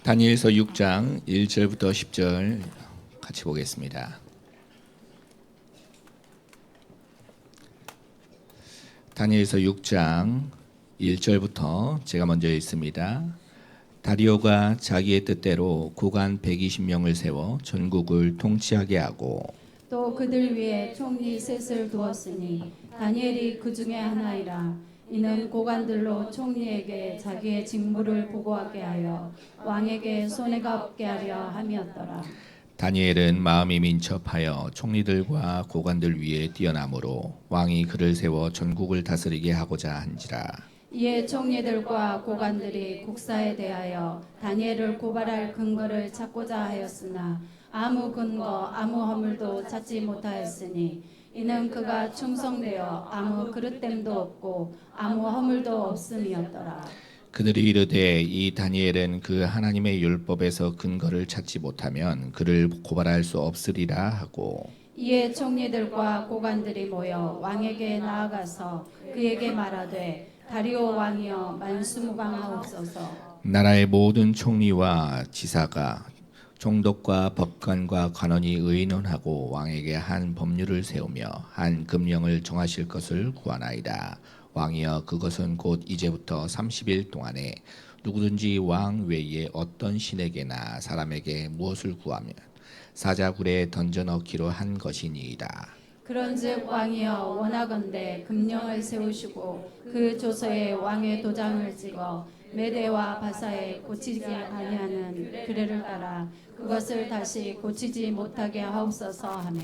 다니엘서 6장 1절부터 10절 같이 보겠습니다. 다니엘서 6장 1절부터 제가 먼저 읽습니다. 다리오가 자기의 뜻대로 고관 120명을 세워 전국을 통치하게 하고 또 그들 위에 총리 셋을 두었으니 다니엘이 그 중에 하나이라. 이는 고관들로 총리에게 자기의 직무를 보고하게 하여 왕에게 손해가 없게 하려 함이었더라. 다니엘은 마음이 민첩하여 총리들과 고관들 위에 뛰어나므로 왕이 그를 세워 전국을 다스리게 하고자 한지라. 이에 총리들과 고관들이 국사에 대하여 다니엘을 고발할 근거를 찾고자 하였으나 아무 근거 아무 허물도 찾지 못하였으니 이는 그가 충성되어 아무 그릇됨도 없고 아무 허물도 없음이었더라. 그들이 이르되 이 다니엘은 그 하나님의 율법에서 근거를 찾지 못하면 그를 고발할 수 없으리라 하고 이에 총리들과 고관들이 모여 왕에게 나아가서 그에게 말하되 다리오 왕이여 만수무강하옵소서. 나라의 모든 총리와 지사가 총독과 법관과 관원이 의논하고 왕에게 한 법률을 세우며 한 금령을 정하실 것을 구하나이다. 왕이여 그것은 곧 이제부터 30일 동안에 누구든지 왕 외에 어떤 신에게나 사람에게 무엇을 구하면 사자굴에 던져 넣기로 한 것이니이다. 그런즉 왕이여 원하건대 금령을 세우시고 그 조서에 왕의 도장을 찍어 메대와 바사에 고치지 아니하는 규례를 따라 그것을 다시 고치지 못하게 하옵소서 하며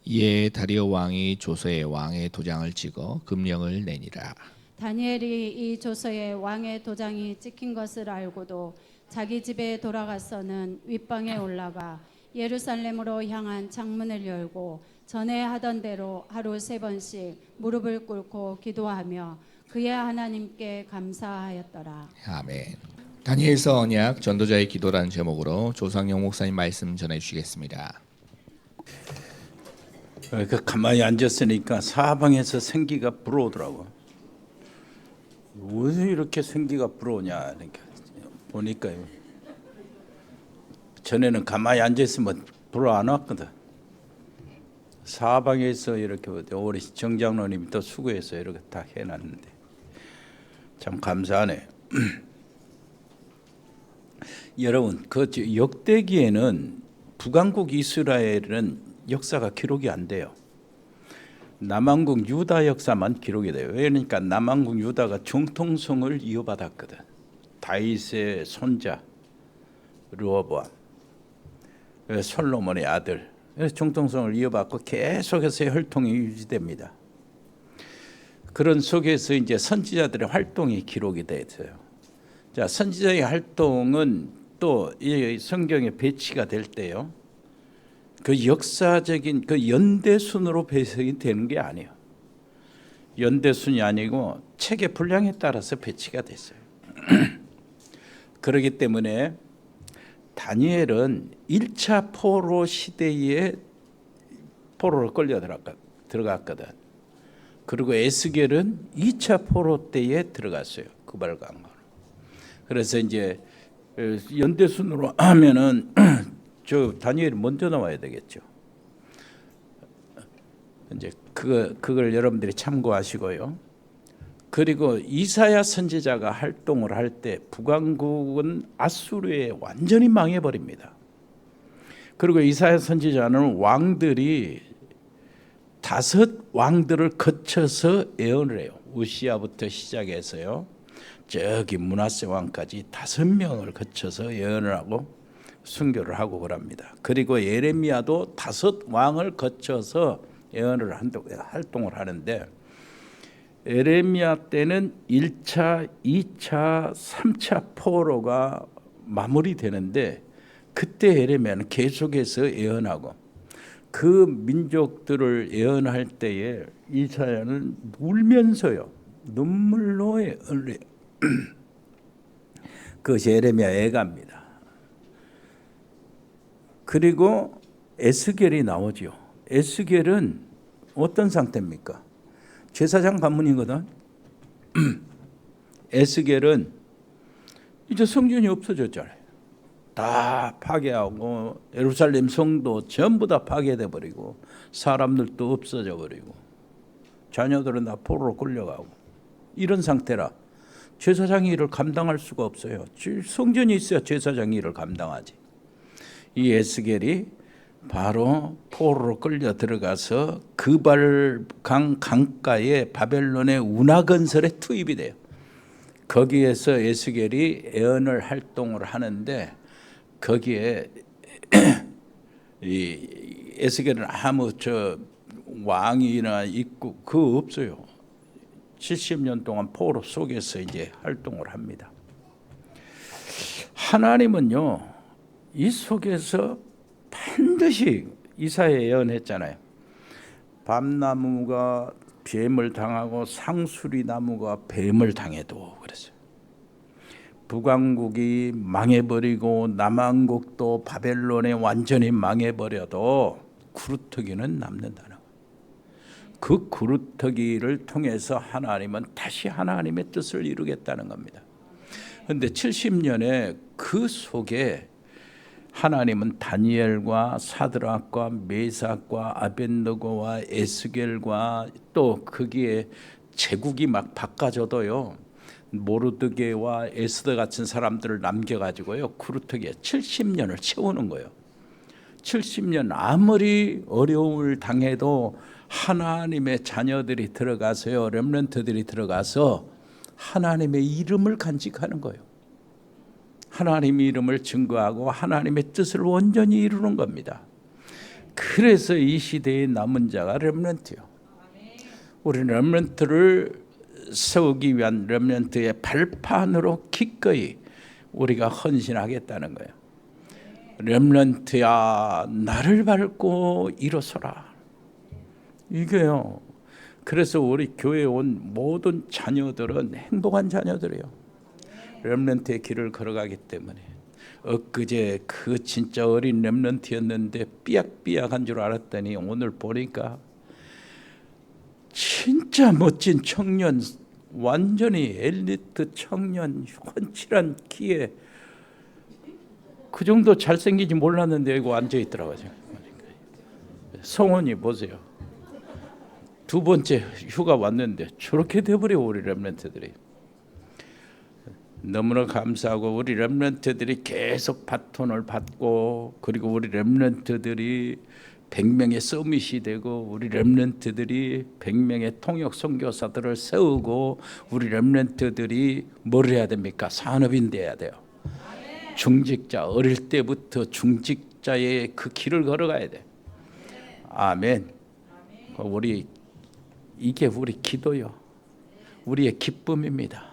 이에 다리오 왕이 조서에 왕의 도장을 찍어 금령을 내니라. 다니엘이 이 조서에 왕의 도장이 찍힌 것을 알고도 자기 집에 돌아가서는 윗방에 올라가 예루살렘으로 향한 창문을 열고 전에 하던 대로 하루 3번씩 무릎을 꿇고 기도하며 그의 하나님께 감사하였더라. 아멘. 다니엘서 언약 전도자의 기도라는 제목으로 조상용 목사님 말씀 전해주시겠습니다. 그 가만히 앉았으니까 사방에서 생기가 불어오더라고. 왜 이렇게 생기가 불어오냐 이렇게 보니까요. 전에는 가만히 앉아있으면 불어 안 왔거든. 사방에서 이렇게 우리 정장로님이 또 수고해서 이렇게 다 해놨는데 참 감사하네. 여러분 그 역대기에는 북왕국 이스라엘은 역사가 기록이 안 돼요. 남왕국 유다 역사만 기록이 돼요. 그러니까 남왕국 유다가 정통성을 이어받았거든. 다윗의 손자 르호보암, 솔로몬의 아들, 정통성을 이어받고 계속해서 혈통이 유지됩니다. 그런 속에서 이제 선지자들의 활동이 기록이 되어 있어요. 자, 선지자의 활동은 또 이 성경에 배치가 될 때요. 그 역사적인 그 연대순으로 배석이 되는 게 아니에요. 연대순이 아니고 책의 분량에 따라서 배치가 됐어요. 그렇기 때문에 다니엘은 1차 포로 시대에 포로로 끌려 들어갔거든. 그리고 에스겔은 2차 포로 때에 들어갔어요. 구발강으로. 그래서 이제 연대순으로 하면은 저 다니엘이 먼저 나와야 되겠죠. 이제 그걸 여러분들이 참고하시고요. 그리고 이사야 선지자가 활동을 할 때 북왕국은 아수르에 완전히 망해버립니다. 그리고 이사야 선지자는 왕들이 5 왕들을 거쳐서 예언을 해요. 우시야부터 시작해서요. 저기 므낫세 왕까지 5명을 거쳐서 예언을 하고 순교를 하고 그럽니다. 그리고 예레미야도 5 왕을 거쳐서 예언을 활동을 하는데 예레미야 때는 1차, 2차, 3차 포로가 마무리되는데 그때 예레미야는 계속해서 예언하고 그 민족들을 예언할 때에 이사야는 울면서요. 눈물로 예언을 그것이 예레미야 애가입니다. 그리고 에스겔이 나오죠. 에스겔은 어떤 상태입니까? 제사장 가문이거든. 에스겔은 이제 성전이 없어졌잖아요. 다 파괴하고 예루살렘 성도 전부 다 파괴돼 버리고 사람들도 없어져 버리고 자녀들은 다 포로로 끌려가고 이런 상태라 제사장이 이를 감당할 수가 없어요. 성전이 있어야 제사장이 이를 감당하지. 이 에스겔이 바로 포로로 끌려 들어가서 그발강 강가에 바벨론의 운하 건설에 투입이 돼요. 거기에서 에스겔이 예언을 활동을 하는데 거기에 이 에스겔은 아무 왕이나 있고 그 없어요. 70년 동안 포로 속에서 이제 활동을 합니다. 하나님은요 이 속에서 반드시 이사야에 예언했잖아요. 밤나무가 뱀을 당하고 상수리 나무가 뱀을 당해도 그랬어요. 북왕국이 망해버리고 남왕국도 바벨론에 완전히 망해버려도 구루터기는 남는다는 거예요. 그 구루터기를 통해서 하나님은 다시 하나님의 뜻을 이루겠다는 겁니다. 그런데 70년에 그 속에 하나님은 다니엘과 사드락과 메삭과 아벳느고와 에스겔과 또 거기에 제국이 막 바꿔져도요 모르드게와 에스더 같은 사람들을 남겨가지고요 구루터기에 70년을 채우는 거예요. 70년 아무리 어려움을 당해도 하나님의 자녀들이 들어가서요 렘넌트들이 들어가서 하나님의 이름을 간직하는 거예요. 하나님의 이름을 증거하고 하나님의 뜻을 온전히 이루는 겁니다. 그래서 이 시대에 남은 자가 렘넌트요. 우리 렘넌트를 세우기 위한 렘넌트의 발판으로 기꺼이 우리가 헌신하겠다는 거예요. 렘넌트야 나를 밟고 일어서라. 이게요. 그래서 우리 교회에 온 모든 자녀들은 행복한 자녀들이에요. 렘넌트의 길을 걸어가기 때문에. 엊그제 그 진짜 어린 렘넌트였는데 삐약삐약한 줄 알았더니 오늘 보니까 진짜 멋진 청년, 완전히 엘리트 청년, 훤칠한 키에 그 정도 잘생기지 몰랐는데 이거 앉아있더라고요. 성원이 보세요. 두 번째 휴가 왔는데 저렇게 돼버려 우리 렘넌트들이. 너무나 감사하고 우리 렘넌트들이 계속 바톤을 받고 그리고 우리 렘넌트들이 100명의 서밋이 되고 우리 렘넌트들이 100명의 통역 선교사들을 세우고 우리 렘넌트들이 뭘 해야 됩니까? 산업인 돼야 돼요. 중직자 어릴 때부터 중직자의 그 길을 걸어가야 돼. 아멘. 우리 이게 우리 기도요. 우리의 기쁨입니다.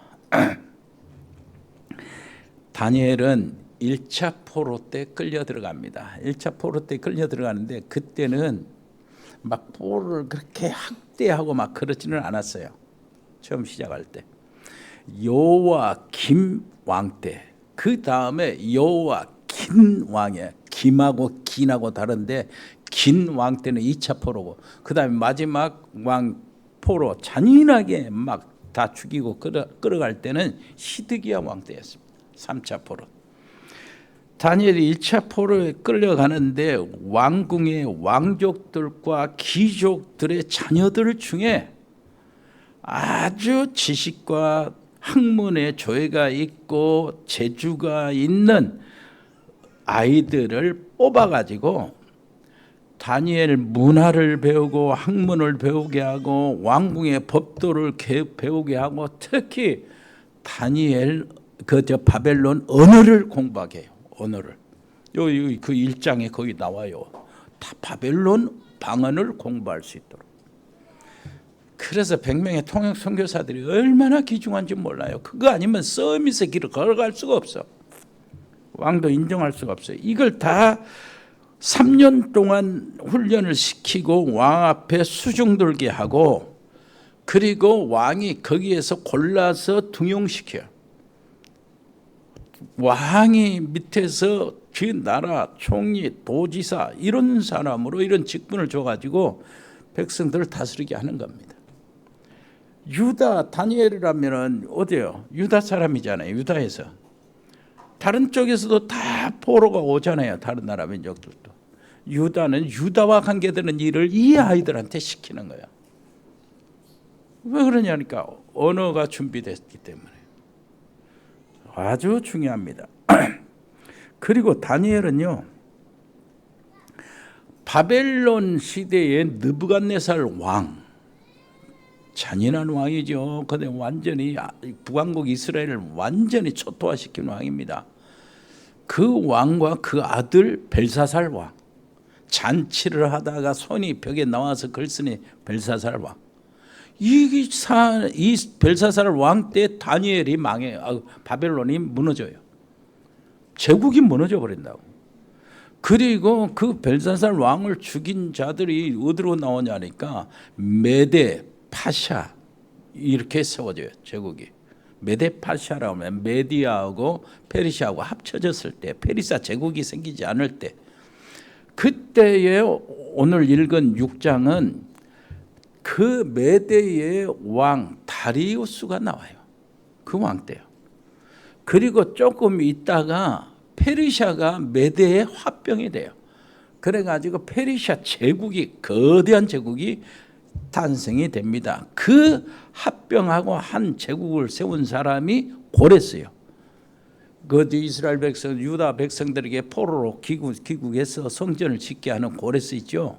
다니엘은 1차 포로 때 끌려 들어갑니다. 1차 포로 때 끌려 들어가는데 그때는 막 포로를 그렇게 학대하고 막 그러지는 않았어요. 처음 시작할 때. 여호와김 왕 때. 그 다음에 여호와긴 왕이에요. 김하고 긴하고 다른데 긴 왕 때는 2차 포로고 그 다음에 마지막 왕 포로 잔인하게 막 다 죽이고 끌어갈 때는 시드기야 왕 때였습니다. 3차 포로. 다니엘이 1차 포로에 끌려가는데 왕궁의 왕족들과 귀족들의 자녀들 중에 아주 지식과 학문에 조예가 있고 재주가 있는 아이들을 뽑아가지고 다니엘 문화를 배우고 학문을 배우게 하고 왕궁의 법도를 배우게 하고 특히 다니엘 바벨론 언어를 공부하게 해요. 언어를. 여기 그 1장에 거기 나와요. 다 바벨론 방언을 공부할 수 있도록. 그래서 100명의 통역 선교사들이 얼마나 귀중한지 몰라요. 그거 아니면 서밋의 길을 걸어갈 수가 없어. 왕도 인정할 수가 없어요. 이걸 다 3년 동안 훈련을 시키고 왕 앞에 수중 들게 하고 그리고 왕이 거기에서 골라서 등용시켜요. 왕이 밑에서 그 나라 총리, 도지사 이런 사람으로 이런 직분을 줘가지고 백성들을 다스리게 하는 겁니다. 유다 다니엘이라면은 어디요? 유다 사람이잖아요. 유다에서 다른 쪽에서도 다 다 포로가 오잖아요. 다른 나라 민족들도. 유다는 유다와 관계되는 일을 이 아이들한테 시키는 거예요. 왜 그러냐니까 언어가 준비됐기 때문에. 아주 중요합니다. 그리고 다니엘은요, 바벨론 시대의 느부갓네살 왕, 잔인한 왕이죠. 근데 완전히 북왕국 이스라엘을 완전히 초토화시킨 왕입니다. 그 왕과 그 아들 벨사살 왕, 잔치를 하다가 손이 벽에 나와서 글쓰니 벨사살 왕. 이 벨사살 왕 때 다니엘이 망해요. 바벨론이 무너져요. 제국이 무너져 버린다고. 그리고 그 벨사살 왕을 죽인 자들이 어디로 나오냐니까 메데, 파샤 이렇게 세워져요. 제국이. 메데 파샤라고 하면 메디아하고 페르시아하고 합쳐졌을 때, 페르시아 제국이 생기지 않을 때, 그때의 오늘 읽은 6장은 그 메데의 왕 다리우스가 나와요. 그 왕 때요. 그리고 조금 있다가 페르시아가 메데의 화병이 돼요. 그래가지고 페르시아 제국이, 거대한 제국이 탄생이 됩니다. 그 합병하고 한 제국을 세운 사람이 고레스예요. 그 이스라엘 백성, 유다 백성들에게 포로로 귀국해서 성전을 짓게 하는 고레스 있죠.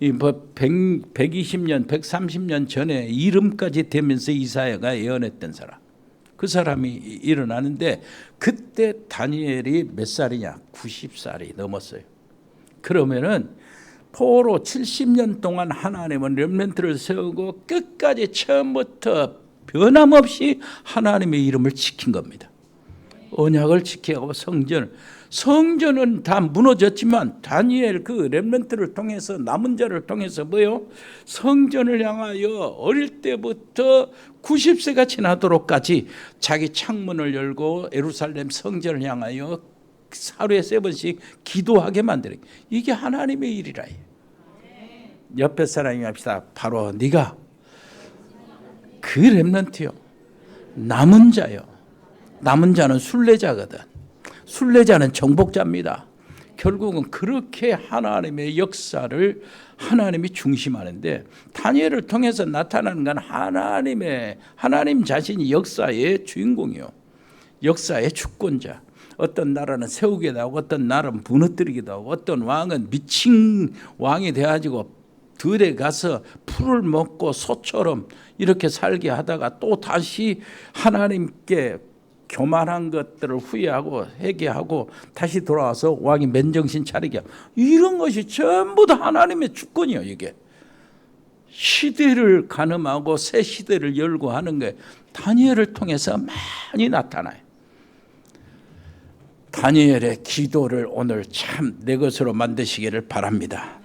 이 120년, 130년 전에 이름까지 되면서 이사야가 예언했던 사람. 그 사람이 일어나는데 그때 다니엘이 몇 살이냐? 90살이 넘었어요. 그러면은 포로 70년 동안 하나님은 렘넌트를 세우고 끝까지 처음부터 변함없이 하나님의 이름을 지킨 겁니다. 언약을 지키고 성전은 다 무너졌지만 다니엘 그 렘넌트를 통해서, 남은 자를 통해서 뭐요? 성전을 향하여 어릴 때부터 90세가 지나도록까지 자기 창문을 열고 예루살렘 성전을 향하여 하루에 3번씩 기도하게 만드는, 이게 하나님의 일이라. 옆에 사람이 합시다. 바로 네가 그 렘넌트요, 남은 자요. 남은 자는 순례자거든. 순례자는 정복자입니다. 결국은 그렇게 하나님의 역사를 하나님이 중심하는데, 다니엘을 통해서 나타나는 건 하나님 자신이 역사의 주인공이요, 역사의 주권자. 어떤 나라는 세우기도 하고 어떤 나라는 무너뜨리기도 하고 어떤 왕은 미친 왕이 돼가지고 들에 가서 풀을 먹고 소처럼 이렇게 살게 하다가 또 다시 하나님께 교만한 것들을 후회하고 회개하고 다시 돌아와서 왕이 맨정신 차리게 하고, 이런 것이 전부 다 하나님의 주권이에요. 이게 시대를 가늠하고 새 시대를 열고 하는 게 다니엘을 통해서 많이 나타나요. 다니엘의 기도를 오늘 참 내 것으로 만드시기를 바랍니다.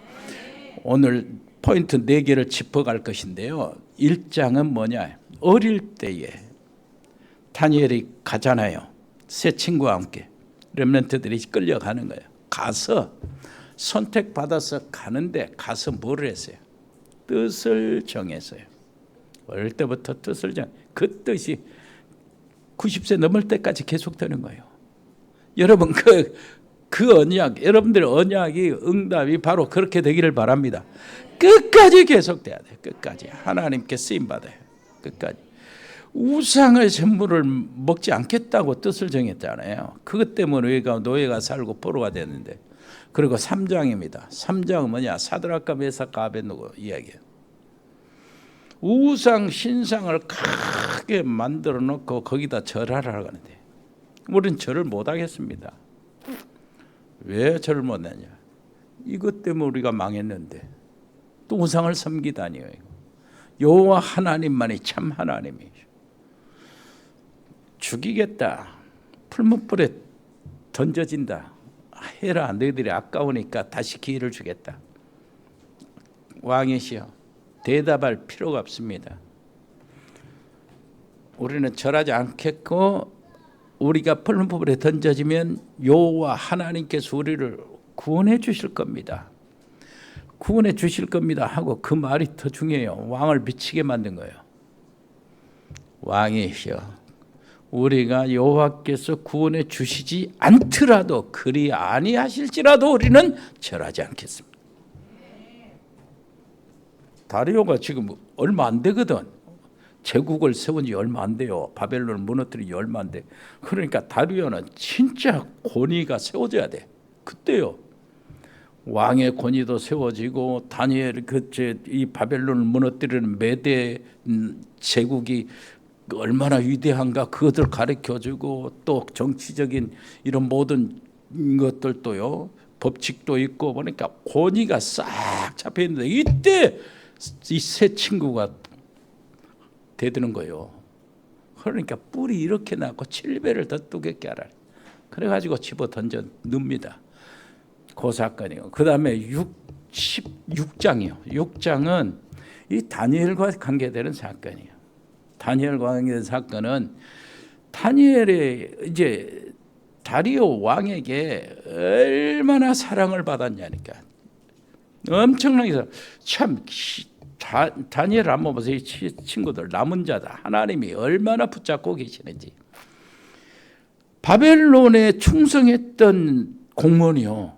오늘 포인트 4개를 짚어갈 것인데요. 1장은 뭐냐? 어릴 때에 다니엘이 가잖아요. 새 친구와 함께 렘넌트들이 끌려가는 거예요. 가서 선택받아서 가는데 가서 뭐를 했어요? 뜻을 정했어요. 어릴 때부터 뜻을 그 뜻이 90세 넘을 때까지 계속되는 거예요. 여러분 그 언약, 여러분들의 언약이 응답이 바로 그렇게 되기를 바랍니다. 끝까지 계속돼야 돼요. 끝까지 하나님께 쓰임 받아요. 끝까지. 우상의 선물을 먹지 않겠다고 뜻을 정했잖아요. 그것 때문에 노예가 살고 포로가 됐는데. 그리고 3장입니다. 3장은 뭐냐? 사드락과 메삭과 아벳느고 이야기예요. 우상 신상을 크게 만들어 놓고 거기다 절하라고 하는데 우리는 절을 못 하겠습니다. 왜 절을 못 하냐? 이것 때문에 우리가 망했는데 또 우상을 섬기다니요. 여호와 하나님만이 참 하나님이죠. 죽이겠다, 풀무불에 던져진다, 해라, 너희들이 아까우니까 다시 기회를 주겠다. 왕이시여, 대답할 필요가 없습니다. 우리는 절하지 않겠고 우리가 풀무불에 던져지면 여호와 하나님께서 우리를 구원해 주실 겁니다. 구원해 주실 겁니다 하고 그 말이 더 중요해요. 왕을 미치게 만든 거예요. 왕이시여, 우리가 여호와께서 구원해 주시지 않더라도 그리 아니하실지라도 우리는 절하지 않겠습니다. 다리오가 지금 얼마 안 되거든. 제국을 세운 지 얼마 안 돼요. 바벨론을 무너뜨린 지 얼마 안 돼. 그러니까 다리오는 진짜 권위가 세워져야 돼. 그때요. 왕의 권위도 세워지고 다니엘 이 바벨론을 무너뜨리는 메대 제국이 얼마나 위대한가 그것을 가르쳐주고 또 정치적인 이런 모든 것들도요. 법칙도 있고 보니까 권위가 싹 잡혀 있는데 이때 이 새 친구가 대드는 거예요. 그러니까 뿔이 이렇게 나고 7배를 더 두껍게 하라. 그래가지고 집어 던져 넣습니다. 그 사건이요. 그 다음에 16장이요. 6장은 이 다니엘과 관계되는 사건이에요. 다니엘과 관계된 사건은 다니엘의 이제 다리오 왕에게 얼마나 사랑을 받았냐니까. 엄청나게 참 다니엘 한번 보세요. 이 친구들 남은 자다. 하나님이 얼마나 붙잡고 계시는지. 바벨론에 충성했던 공무원이요.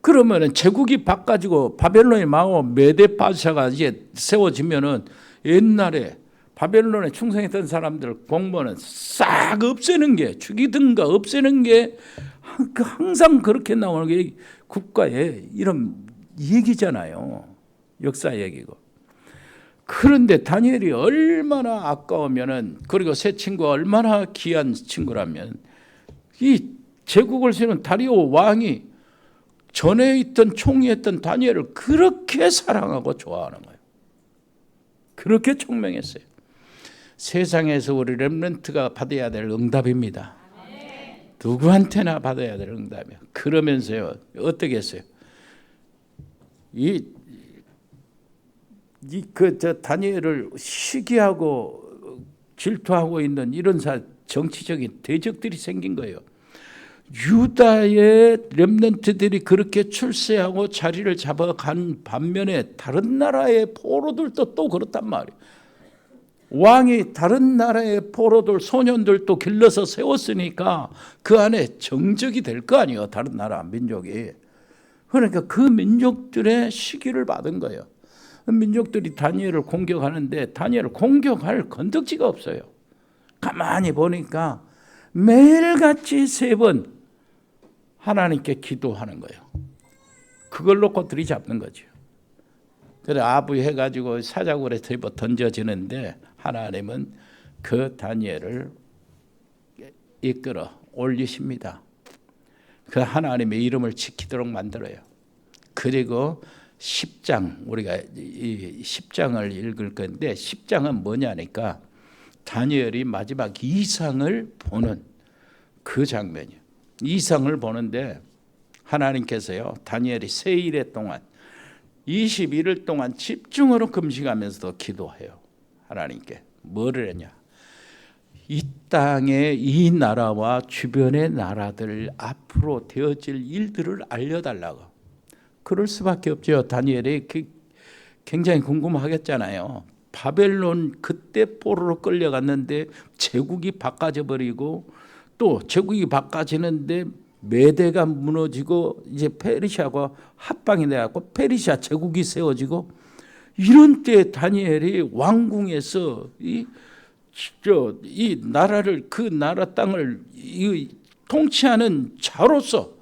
그러면은 제국이 바꿔지고 바벨론이 망하고 메데 바샤가 이제 세워지면은 옛날에 바벨론에 충성했던 사람들 공무원은 싹 없애는 게 죽이든가 없애는 게 항상 그렇게 나오는 게 국가의 이런 얘기잖아요. 역사 얘기고. 그런데 다니엘이 얼마나 아까우면은 그리고 새 친구가 얼마나 귀한 친구라면 이 제국을 세운 다리오 왕이 전에 있던 총리했던 다니엘을 그렇게 사랑하고 좋아하는 거예요. 그렇게 총명했어요. 세상에서 우리 렘넌트가 받아야 될 응답입니다. 누구한테나 받아야 될 응답이에요. 그러면서요 어떻게 했어요? 다니엘을 시기하고 질투하고 있는 이런 정치적인 대적들이 생긴 거예요. 유다의 렘넌트들이 그렇게 출세하고 자리를 잡아간 반면에 다른 나라의 포로들도 또 그렇단 말이에요. 왕이 다른 나라의 포로들 소년들도 길러서 세웠으니까 그 안에 정적이 될 거 아니에요. 다른 나라 민족이. 그러니까 그 민족들의 시기를 받은 거예요. 민족들이 다니엘을 공격하는데 다니엘을 공격할 건덕지가 없어요. 가만히 보니까 매일같이 3번 하나님께 기도하는 거예요. 그걸 놓고 들이잡는 거죠. 그래 아부해가지고 사자굴에 던져지는데 하나님은 그 다니엘을 이끌어 올리십니다. 그 하나님의 이름을 지키도록 만들어요. 그리고 10장 우리가 이 10장을 읽을 건데 10장은 뭐냐니까 다니엘이 마지막 이상을 보는 그 장면이에요. 이상을 보는데 하나님께서요 다니엘이 세일의 동안 21일 동안 집중으로 금식하면서도 기도해요. 하나님께 뭐를 했냐? 이 땅의 이 나라와 주변의 나라들 앞으로 되어질 일들을 알려달라고. 그럴 수밖에 없죠. 다니엘이 굉장히 궁금하겠잖아요. 바벨론 그때 포로로 끌려갔는데 제국이 바꿔져 버리고 또 제국이 바꿔지는데 메대가 무너지고 이제 페르시아가 합방이 돼갖고 페르시아 제국이 세워지고 이런 때 다니엘이 왕궁에서 이 나라를 그 나라 땅을 통치하는 자로서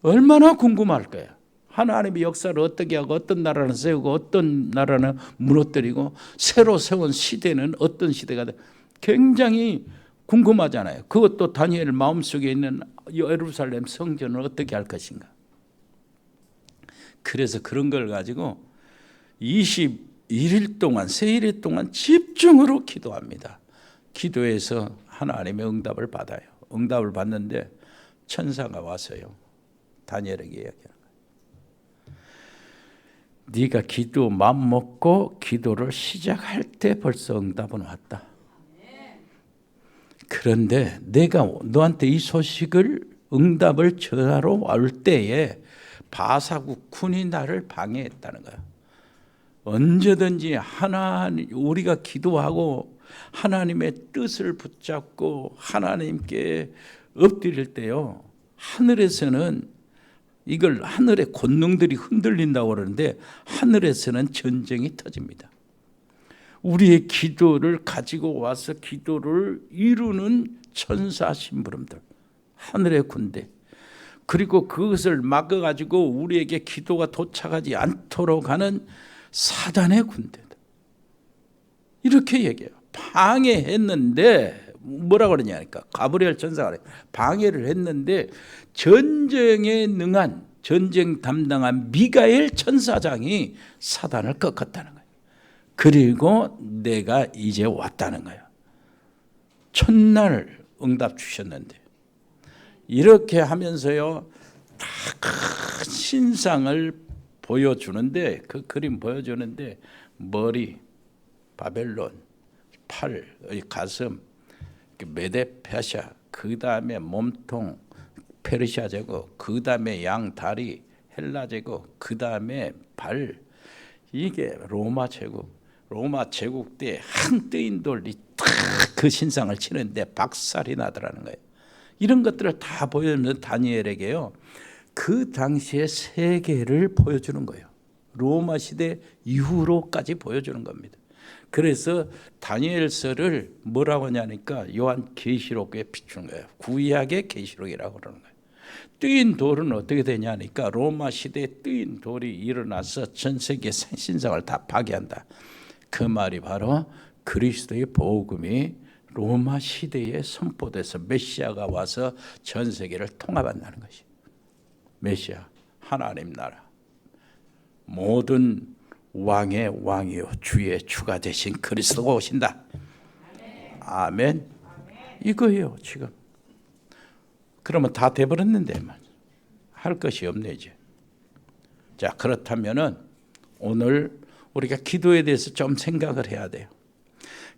얼마나 궁금할 거야. 하나님의 역사를 어떻게 하고 어떤 나라는 세우고 어떤 나라는 무너뜨리고 새로 세운 시대는 어떤 시대가 돼. 굉장히 궁금하잖아요. 그것도 다니엘 마음속에 있는 예루살렘 성전을 어떻게 할 것인가. 그래서 그런 걸 가지고 21일 동안 세일일 동안 집중으로 기도합니다. 기도해서 하나님의 응답을 받아요. 응답을 받는데 천사가 와서요 다니엘에게 이야기하는 거예요. 네가 기도 마음 먹고 기도를 시작할 때 벌써 응답은 왔다. 그런데 내가 너한테 이 소식을 응답을 전하러 올 때에 바사국 군이 나를 방해했다는 거야. 언제든지 우리가 기도하고 하나님의 뜻을 붙잡고 하나님께 엎드릴 때요, 하늘에서는 이걸 하늘의 권능들이 흔들린다고 그러는데 하늘에서는 전쟁이 터집니다. 우리의 기도를 가지고 와서 기도를 이루는 천사 심부름들, 하늘의 군대, 그리고 그것을 막아가지고 우리에게 기도가 도착하지 않도록 하는 사단의 군대들, 이렇게 얘기해요. 방해했는데 뭐라고 그러냐니까, 가브리엘 천사가 그래요. 방해를 했는데 전쟁에 능한, 전쟁 담당한 미가엘 천사장이 사단을 꺾었다는 거예요. 그리고 내가 이제 왔다는 거예요. 첫날 응답 주셨는데, 이렇게 하면서요, 다 큰 신상을 보여주는데, 그 그림 보여주는데, 머리 바벨론, 팔, 가슴 메데 페르시아, 그 다음에 몸통 페르시아 제국, 그 다음에 양 다리 헬라 제국, 그 다음에 발, 이게 로마 제국. 로마 제국 때 한 뜨인 돌이 탁 그 신상을 치는데 박살이 나더라는 거예요. 이런 것들을 다 보여주는 다니엘에게요, 그 당시의 세계를 보여주는 거예요. 로마 시대 이후로까지 보여주는 겁니다. 그래서 다니엘서를 뭐라고 하냐니까 요한 계시록에 비추는 거예요. 구약의 계시록이라고 그러는 거예요. 뜨인 돌은 어떻게 되냐니까 로마 시대에 뜨인 돌이 일어나서 전 세계 신상을 다 파괴한다. 그 말이 바로 그리스도의 복음이 로마 시대에 선포돼서 메시아가 와서 전 세계를 통합한다는 것이. 메시아, 하나님 나라, 모든 왕의 왕이요 주의 주가 되신 그리스도가 오신다. 아멘. 이거예요 지금. 그러면 다 돼버렸는데 할 것이 없네 이제. 자, 그렇다면은 오늘 우리가 기도에 대해서 좀 생각을 해야 돼요.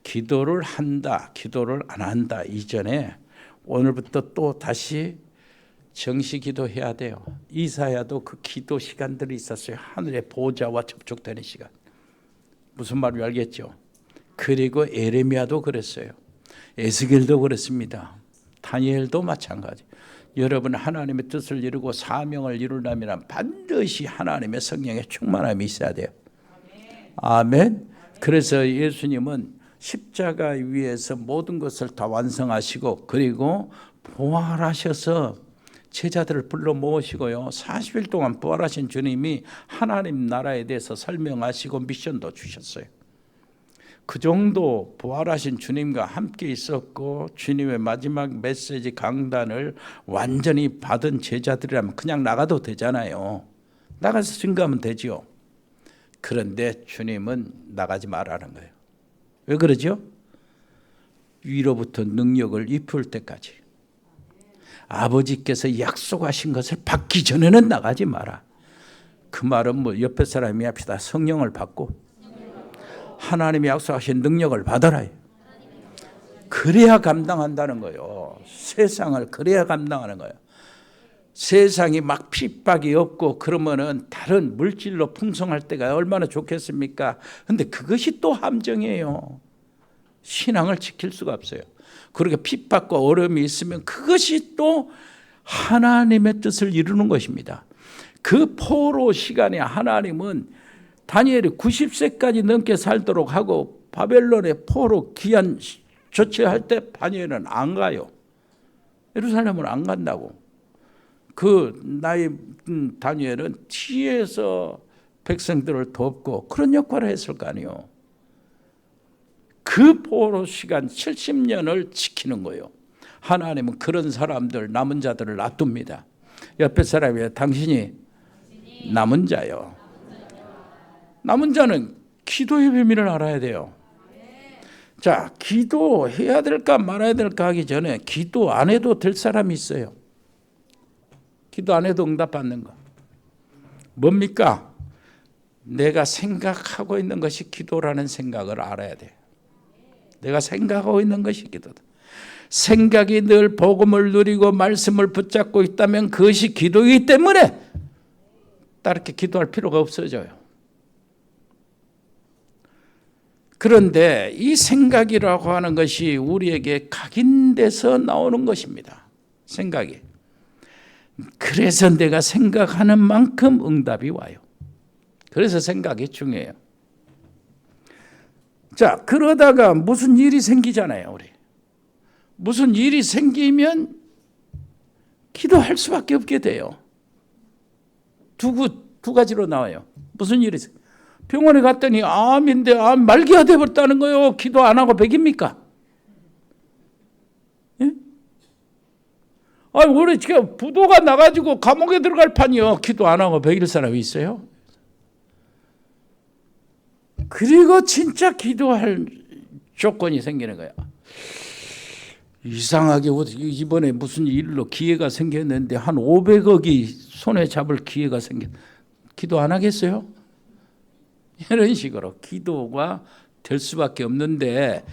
기도를 한다, 기도를 안 한다 이전에 오늘부터 또 다시 정시 기도해야 돼요. 이사야도 그 기도 시간들이 있었어요. 하늘의 보좌와 접촉되는 시간. 무슨 말인지 알겠죠? 그리고 에레미야도 그랬어요. 에스겔도 그랬습니다. 다니엘도 마찬가지. 여러분, 하나님의 뜻을 이루고 사명을 이루려면 반드시 하나님의 성령의 충만함이 있어야 돼요. 아멘. 그래서 예수님은 십자가 위에서 모든 것을 다 완성하시고, 그리고 부활하셔서 제자들을 불러 모으시고요, 40일 동안 부활하신 주님이 하나님 나라에 대해서 설명하시고 미션도 주셨어요. 그 정도 부활하신 주님과 함께 있었고 주님의 마지막 메시지 강단을 완전히 받은 제자들이라면 그냥 나가도 되잖아요. 나가서 증거하면 되죠. 그런데 주님은 나가지 말라는 거예요. 왜 그러죠? 위로부터 능력을 입을 때까지. 아버지께서 약속하신 것을 받기 전에는 나가지 마라. 그 말은 뭐 옆에 사람이 합시다. 성령을 받고 하나님이 약속하신 능력을 받아라. 그래야 감당한다는 거예요. 세상을 그래야 감당하는 거예요. 세상이 막 핍박이 없고 그러면은 다른 물질로 풍성할 때가 얼마나 좋겠습니까? 근데 그것이 또 함정이에요. 신앙을 지킬 수가 없어요. 그렇게 핍박과 어려움이 있으면 그것이 또 하나님의 뜻을 이루는 것입니다. 그 포로 시간에 하나님은 다니엘이 90세까지 넘게 살도록 하고 바벨론의 포로 기한 조치할 때 다니엘은 안 가요. 예루살렘은 안 간다고. 그 나이 다니엘은 뒤에서 백성들을 돕고 그런 역할을 했을 거 아니에요. 그 포로 시간 70년을 지키는 거예요. 하나님은 그런 사람들, 남은 자들을 놔둡니다. 옆에 사람이 당신이 남은 자요. 남은 자는 기도의 비밀을 알아야 돼요. 자, 기도해야 될까 말아야 될까 하기 전에 기도 안 해도 될 사람이 있어요. 기도 안 해도 응답받는 거. 뭡니까? 내가 생각하고 있는 것이 기도라는 생각을 알아야 돼. 내가 생각하고 있는 것이 기도다. 생각이 늘 복음을 누리고 말씀을 붙잡고 있다면 그것이 기도이기 때문에 다르게 기도할 필요가 없어져요. 그런데 이 생각이라고 하는 것이 우리에게 각인돼서 나오는 것입니다. 생각이. 그래서 내가 생각하는 만큼 응답이 와요. 그래서 생각이 중요해요. 자, 그러다가 무슨 일이 생기잖아요, 우리. 무슨 일이 생기면 기도할 수밖에 없게 돼요. 두 가지로 나와요. 무슨 일이 생겨? 병원에 갔더니 암인데 말기가 돼버렸다는 거예요. 기도 안 하고 백입니까? 예? 우리 지금 부도가 나가지고 감옥에 들어갈 판이요. 기도 안 하고 백일 사람이 있어요? 그리고 진짜 기도할 조건이 생기는 거야. 이상하게 이번에 무슨 일로 기회가 생겼는데 한 500억이 손에 잡을 기회가 기도 안 하겠어요? 이런 식으로 기도가 될 수밖에 없는데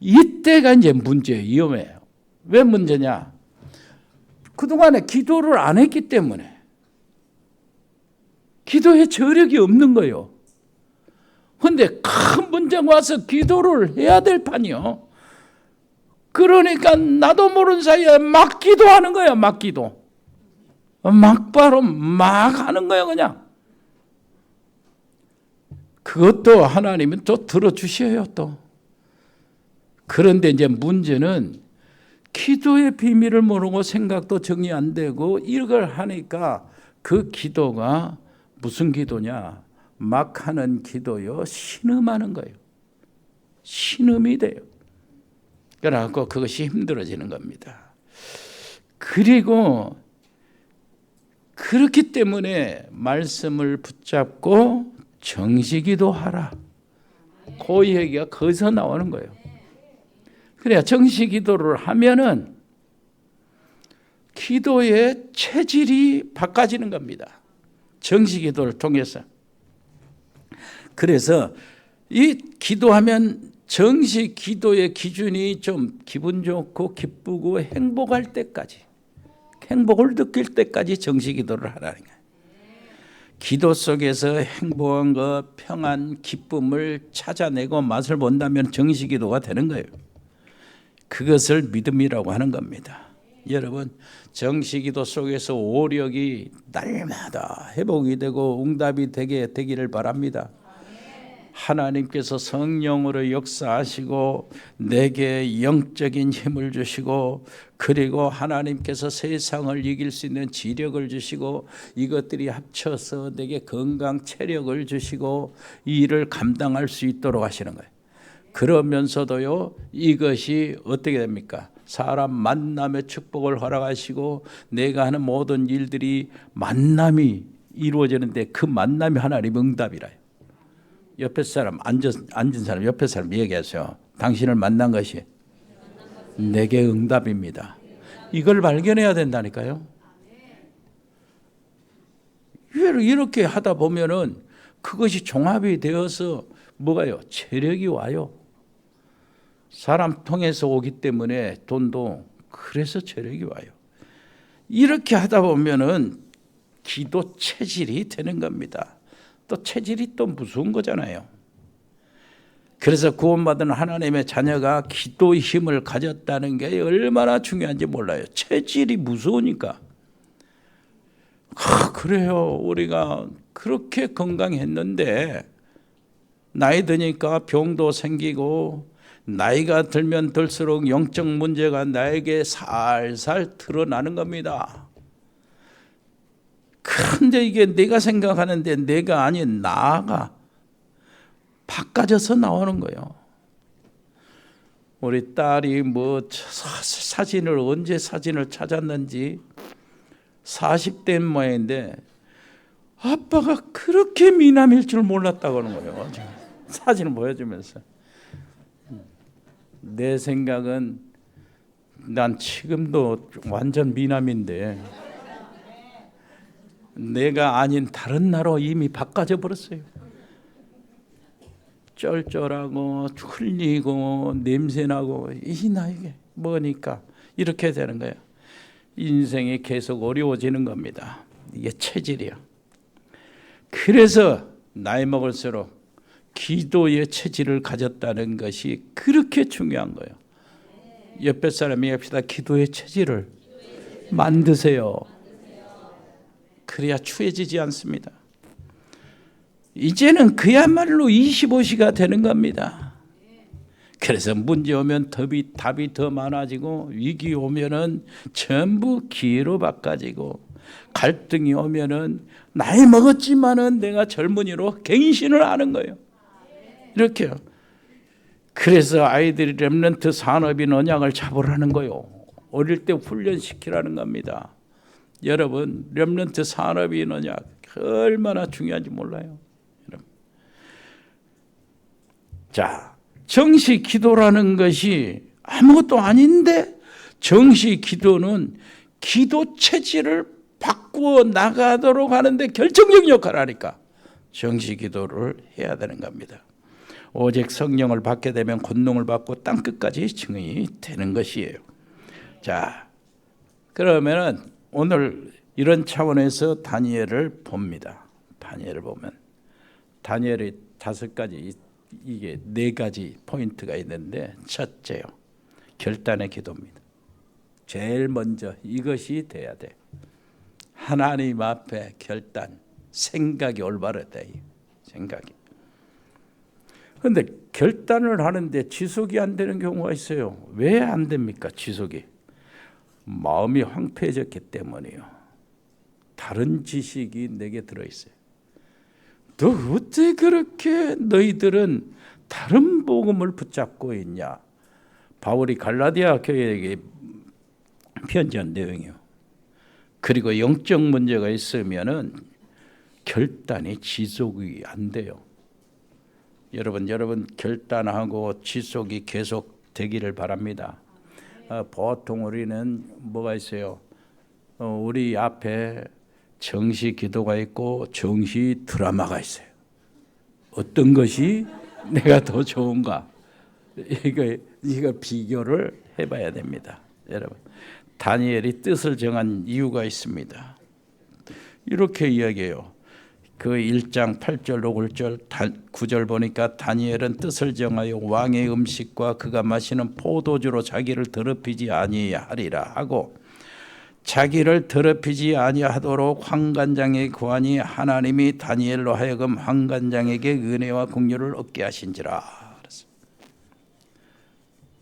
이때가 이제 문제예요. 위험해요. 왜 문제냐? 그동안에 기도를 안 했기 때문에 기도에 저력이 없는 거예요. 그런데 큰 문제가 와서 기도를 해야 될 판이요. 그러니까 나도 모르는 사이에 막 기도하는 거야. 막 기도. 막바로 막 하는 거야 그냥. 그것도 하나님은 또 들어주셔요 또. 그런데 이제 문제는 기도의 비밀을 모르고 생각도 정리 안 되고 이걸 하니까 그 기도가 무슨 기도냐? 막 하는 기도요. 신음하는 거예요. 신음이 돼요. 그래갖고 그것이 힘들어지는 겁니다. 그리고 그렇기 때문에 말씀을 붙잡고 정시기도 하라. 그 얘기가 거기서 나오는 거예요. 그래야 정시기도를 하면은 기도의 체질이 바꿔지는 겁니다. 정시기도를 통해서. 그래서 이 기도하면 정시 기도의 기준이 좀 기분 좋고 기쁘고 행복할 때까지, 행복을 느낄 때까지 정시 기도를 하라는 거예요. 기도 속에서 행복한 것, 평안, 기쁨을 찾아내고 맛을 본다면 정시 기도가 되는 거예요. 그것을 믿음이라고 하는 겁니다. 여러분, 정시 기도 속에서 오력이 날마다 회복이 되고 응답이 되기를 바랍니다. 하나님께서 성령으로 역사하시고 내게 영적인 힘을 주시고 그리고 하나님께서 세상을 이길 수 있는 지력을 주시고 이것들이 합쳐서 내게 건강 체력을 주시고 이 일을 감당할 수 있도록 하시는 거예요. 그러면서도요 이것이 어떻게 됩니까? 사람 만남의 축복을 허락하시고 내가 하는 모든 일들이 만남이 이루어지는데 그 만남이 하나님의 응답이라요. 옆에 사람 앉은 사람 옆에 사람 얘기하세요. 당신을 만난 것이 내게 응답입니다. 이걸 발견해야 된다니까요. 이렇게 하다 보면은 그것이 종합이 되어서 뭐가요? 체력이 와요. 사람 통해서 오기 때문에 돈도 그래서 체력이 와요. 이렇게 하다 보면은 기도 체질이 되는 겁니다. 또 체질이 또 무서운 거잖아요. 그래서 구원받은 하나님의 자녀가 기도의 힘을 가졌다는 게 얼마나 중요한지 몰라요. 체질이 무서우니까. 그래요. 우리가 그렇게 건강했는데 나이 드니까 병도 생기고 나이가 들면 들수록 영적 문제가 나에게 살살 드러나는 겁니다. 그런데 이게 내가 생각하는데 내가 아닌 나가 바꿔져서 나오는 거예요. 우리 딸이 사진을 언제 사진을 찾았는지 40대인 모양인데 아빠가 그렇게 미남일 줄 몰랐다고 하는 거예요. 사진을 보여주면서. 내 생각은 난 지금도 완전 미남인데 내가 아닌 다른 나로 이미 바꿔져 버렸어요. 쩔쩔하고 흘리고 냄새나고 이 나이게 뭐니까 이렇게 되는 거예요. 인생이 계속 어려워지는 겁니다. 이게 체질이야. 그래서 나이 먹을수록 기도의 체질을 가졌다는 것이 그렇게 중요한 거예요. 옆에 사람이 합시다. 기도의 체질을 만드세요. 그래야 추해지지 않습니다. 이제는 그야말로 25시가 되는 겁니다. 그래서 문제 오면 답이 더 많아지고, 위기 오면은 전부 기회로 바꿔지고, 갈등이 오면은 나이 먹었지만은 내가 젊은이로 갱신을 하는 거예요. 이렇게요. 그래서 아이들이 렘넌트 산업인 언약을 잡으라는 거예요. 어릴 때 훈련시키라는 겁니다. 여러분, 렘넌트 산업인 언약 얼마나 중요한지 몰라요. 여러분. 자, 정시 기도라는 것이 아무것도 아닌데, 정시 기도는 기도 체질을 바꾸어 나가도록 하는데 결정적 역할을 하니까 정시 기도를 해야 되는 겁니다. 오직 성령을 받게 되면 권능을 받고 땅끝까지 증인이 되는 것이에요. 자, 그러면은 오늘 이런 차원에서 다니엘을 봅니다. 다니엘을 보면 다니엘이 5가지, 이게 4가지 포인트가 있는데, 첫째요, 결단의 기도입니다. 제일 먼저 이것이 돼야 돼. 하나님 앞에 결단, 생각이 올바르다. 생각이. 그런데 결단을 하는데 지속이 안 되는 경우가 있어요. 왜 안 됩니까? 지속이. 마음이 황폐해졌기 때문이에요. 다른 지식이 내게 들어있어요. 너 어떻게 그렇게 너희들은 다른 복음을 붙잡고 있냐? 바울이 갈라디아 교회에게 편지한 내용이에요. 그리고 영적 문제가 있으면은 결단이 지속이 안 돼요. 여러분 결단하고 지속이 계속 되기를 바랍니다. 보통 우리는 뭐가 있어요? 우리 앞에 정시 기도가 있고 정시 드라마가 있어요. 어떤 것이 내가 더 좋은가? 이거 비교를 해봐야 됩니다. 여러분, 다니엘이 뜻을 정한 이유가 있습니다. 이렇게 이야기해요. 그 1장 8절, 5절, 9절 보니까 다니엘은 뜻을 정하여 왕의 음식과 그가 마시는 포도주로 자기를 더럽히지 아니하리라 하고, 자기를 더럽히지 아니하도록 환관장의 구하니 하나님이 다니엘로 하여금 환관장에게 은혜와 긍휼을 얻게 하신지라.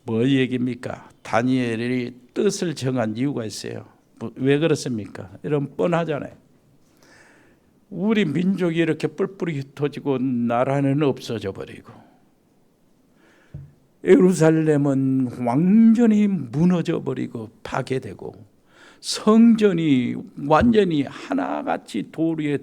뭐 얘기입니까? 다니엘이 뜻을 정한 이유가 있어요. 왜 그렇습니까? 이런 뻔하잖아요. 우리 민족이 이렇게 뿔뿔이 흩어지고 나라는 없어져 버리고, 예루살렘은 완전히 무너져 버리고 파괴되고, 성전이 완전히 하나같이 돌 위에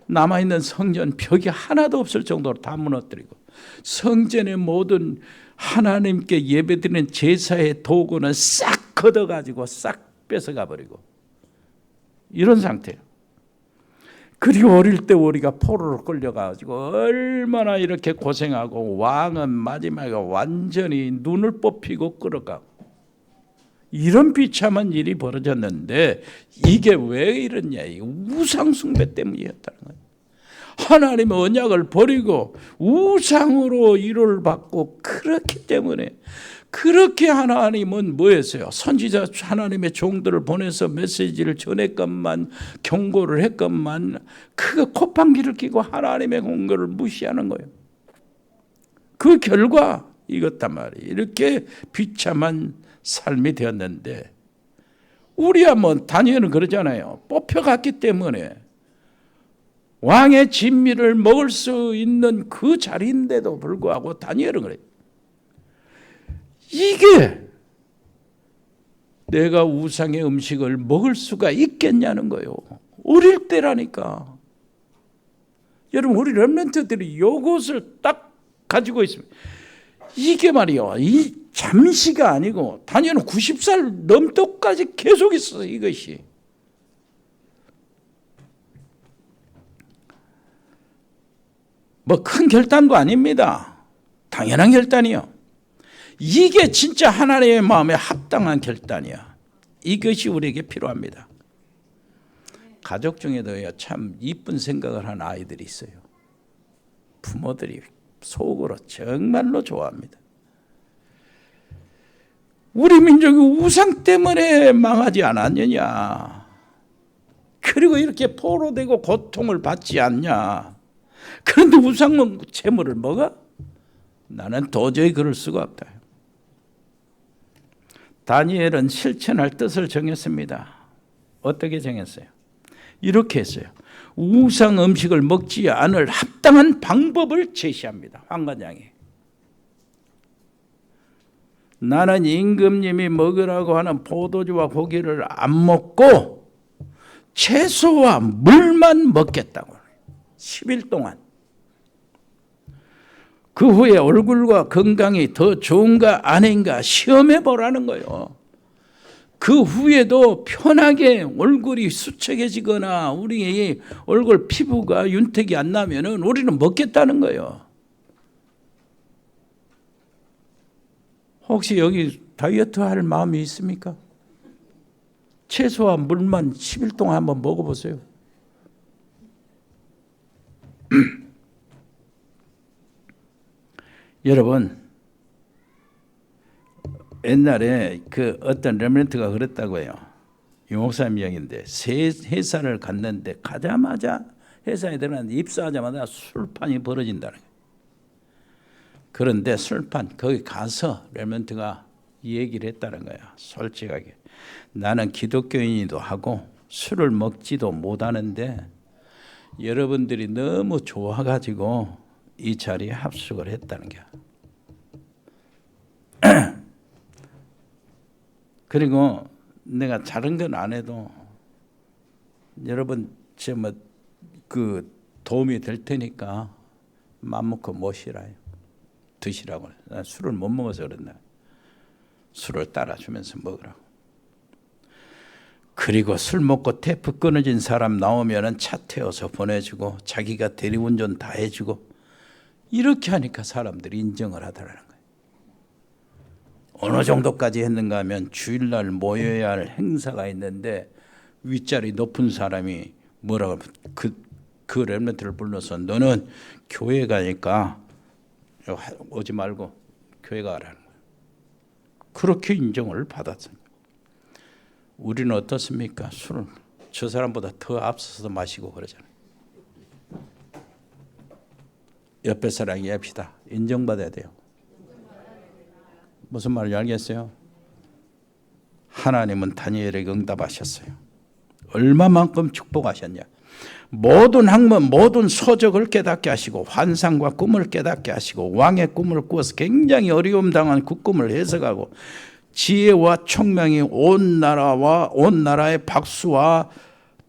남아있는 성전 벽이 하나도 없을 정도로 다 무너뜨리고, 성전의 모든 하나님께 예배드리는 제사의 도구는 싹 걷어가지고 싹 뺏어가 버리고, 이런 상태예요. 그리고 어릴 때 우리가 포로로 끌려가지고 얼마나 이렇게 고생하고, 왕은 마지막에 완전히 눈을 뽑히고 끌어가고, 이런 비참한 일이 벌어졌는데, 이게 왜 이러냐? 우상 숭배 때문이었다는 거예요. 하나님의 언약을 버리고 우상으로 위로를 받고, 그렇기 때문에. 그렇게 하나님은 뭐였어요? 선지자 하나님의 종들을 보내서 메시지를 전했건만, 경고를 했건만, 그 콧방귀를 끼고 하나님의 공고를 무시하는 거예요. 그 결과 이것단 말이에요. 이렇게 비참한 삶이 되었는데, 우리야 뭐 다니엘은 그러잖아요. 뽑혀갔기 때문에 왕의 진미를 먹을 수 있는 그 자리인데도 불구하고 다니엘은 그래요. 이게 내가 우상의 음식을 먹을 수가 있겠냐는 거예요. 어릴 때라니까. 여러분, 우리 렘넌트들이 이것을 딱 가지고 있습니다. 이게 말이요, 이 잠시가 아니고 다니엘은 90살 넘도까지 계속 있었어요. 이것이. 뭐 큰 결단도 아닙니다. 당연한 결단이요. 이게 진짜 하나님의 마음에 합당한 결단이야. 이것이 우리에게 필요합니다. 가족 중에도 참 이쁜 생각을 하는 아이들이 있어요. 부모들이 속으로 정말로 좋아합니다. 우리 민족이 우상 때문에 망하지 않았느냐? 그리고 이렇게 포로되고 고통을 받지 않냐? 그런데 우상 제물을 먹어? 나는 도저히 그럴 수가 없다. 다니엘은 실천할 뜻을 정했습니다. 어떻게 정했어요? 이렇게 했어요. 우상 음식을 먹지 않을 합당한 방법을 제시합니다. 황관장이. 나는 임금님이 먹으라고 하는 포도주와 고기를 안 먹고 채소와 물만 먹겠다고. 10일 동안. 그 후에 얼굴과 건강이 더 좋은가 아닌가 시험해 보라는 거예요. 그 후에도 편하게 얼굴이 수척해지거나 우리 얼굴 피부가 윤택이 안 나면은 우리는 먹겠다는 거예요. 혹시 여기 다이어트 할 마음이 있습니까? 채소와 물만 10일 동안 한번 먹어보세요. 여러분, 옛날에 그 어떤 레몬트가 그랬다고 해요. 유 목사님 이야기인데 새 회사를 갔는데 가자마자 회사에 들어갔는데 입사하자마자 술판이 벌어진다는 거예요. 그런데 술판 거기 가서 레몬트가 이 얘기를 했다는 거예요. 솔직하게. 나는 기독교인이기도 하고 술을 먹지도 못하는데 여러분들이 너무 좋아가지고 이 자리에 합숙을 했다는 거야. 그리고 내가 다른 건 안 해도 여러분 그 도움이 될 테니까 맘 먹고 모시라요. 드시라고. 난 술을 못 먹어서 그랬나. 술을 따라주면서 먹으라고. 그리고 술 먹고 테이프 끊어진 사람 나오면은 차 태워서 보내주고 자기가 대리운전 다 해주고 이렇게 하니까 사람들이 인정을 하더라는 거예요. 어느 정도까지 했는가 하면 주일날 모여야 할 행사가 있는데 윗자리 높은 사람이 뭐라고 그 렘넌트를 불러서 너는 교회 가니까 오지 말고 교회 가라는 거예요. 그렇게 인정을 받았어요. 우리는 어떻습니까? 술을 저 사람보다 더 앞서서 마시고 그러잖아요. 옆에 사람 이해합시다. 인정받아야 돼요. 무슨 말인지 알겠어요? 하나님은 다니엘에게 응답하셨어요. 얼마만큼 축복하셨냐. 모든 학문, 모든 서적을 깨닫게 하시고 환상과 꿈을 깨닫게 하시고 왕의 꿈을 꾸어서 굉장히 어려움 당한 그 꿈을 해석하고 지혜와 총명이 온 나라의 박수와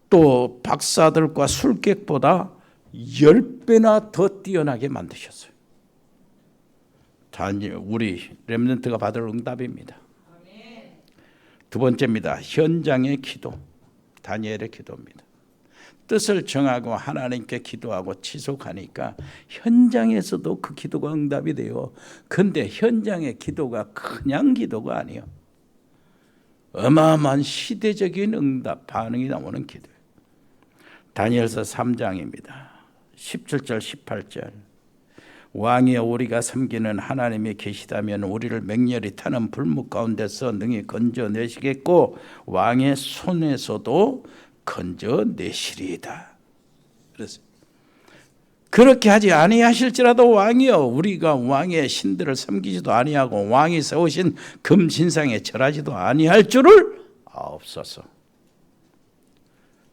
또 박사들과 술객보다 10배나 더 뛰어나게 만드셨어요. 우리 렘넌트가 받을 응답입니다. 두 번째입니다. 현장의 기도. 다니엘의 기도입니다. 뜻을 정하고 하나님께 기도하고 지속하니까 현장에서도 그 기도가 응답이 돼요. 그런데 현장의 기도가 그냥 기도가 아니에요. 어마어마한 시대적인 응답, 반응이 나오는 기도예요. 다니엘서 3장입니다. 17절, 18절. 왕이여 우리가 섬기는 하나님이 계시다면 우리를 맹렬히 타는 불목 가운데서 능히 건져내시겠고 왕의 손에서도 건져내시리이다. 그래서 그렇게 하지 아니하실지라도 왕이여 우리가 왕의 신들을 섬기지도 아니하고 왕이 세우신 금신상에 절하지도 아니할 줄을 아옵소서.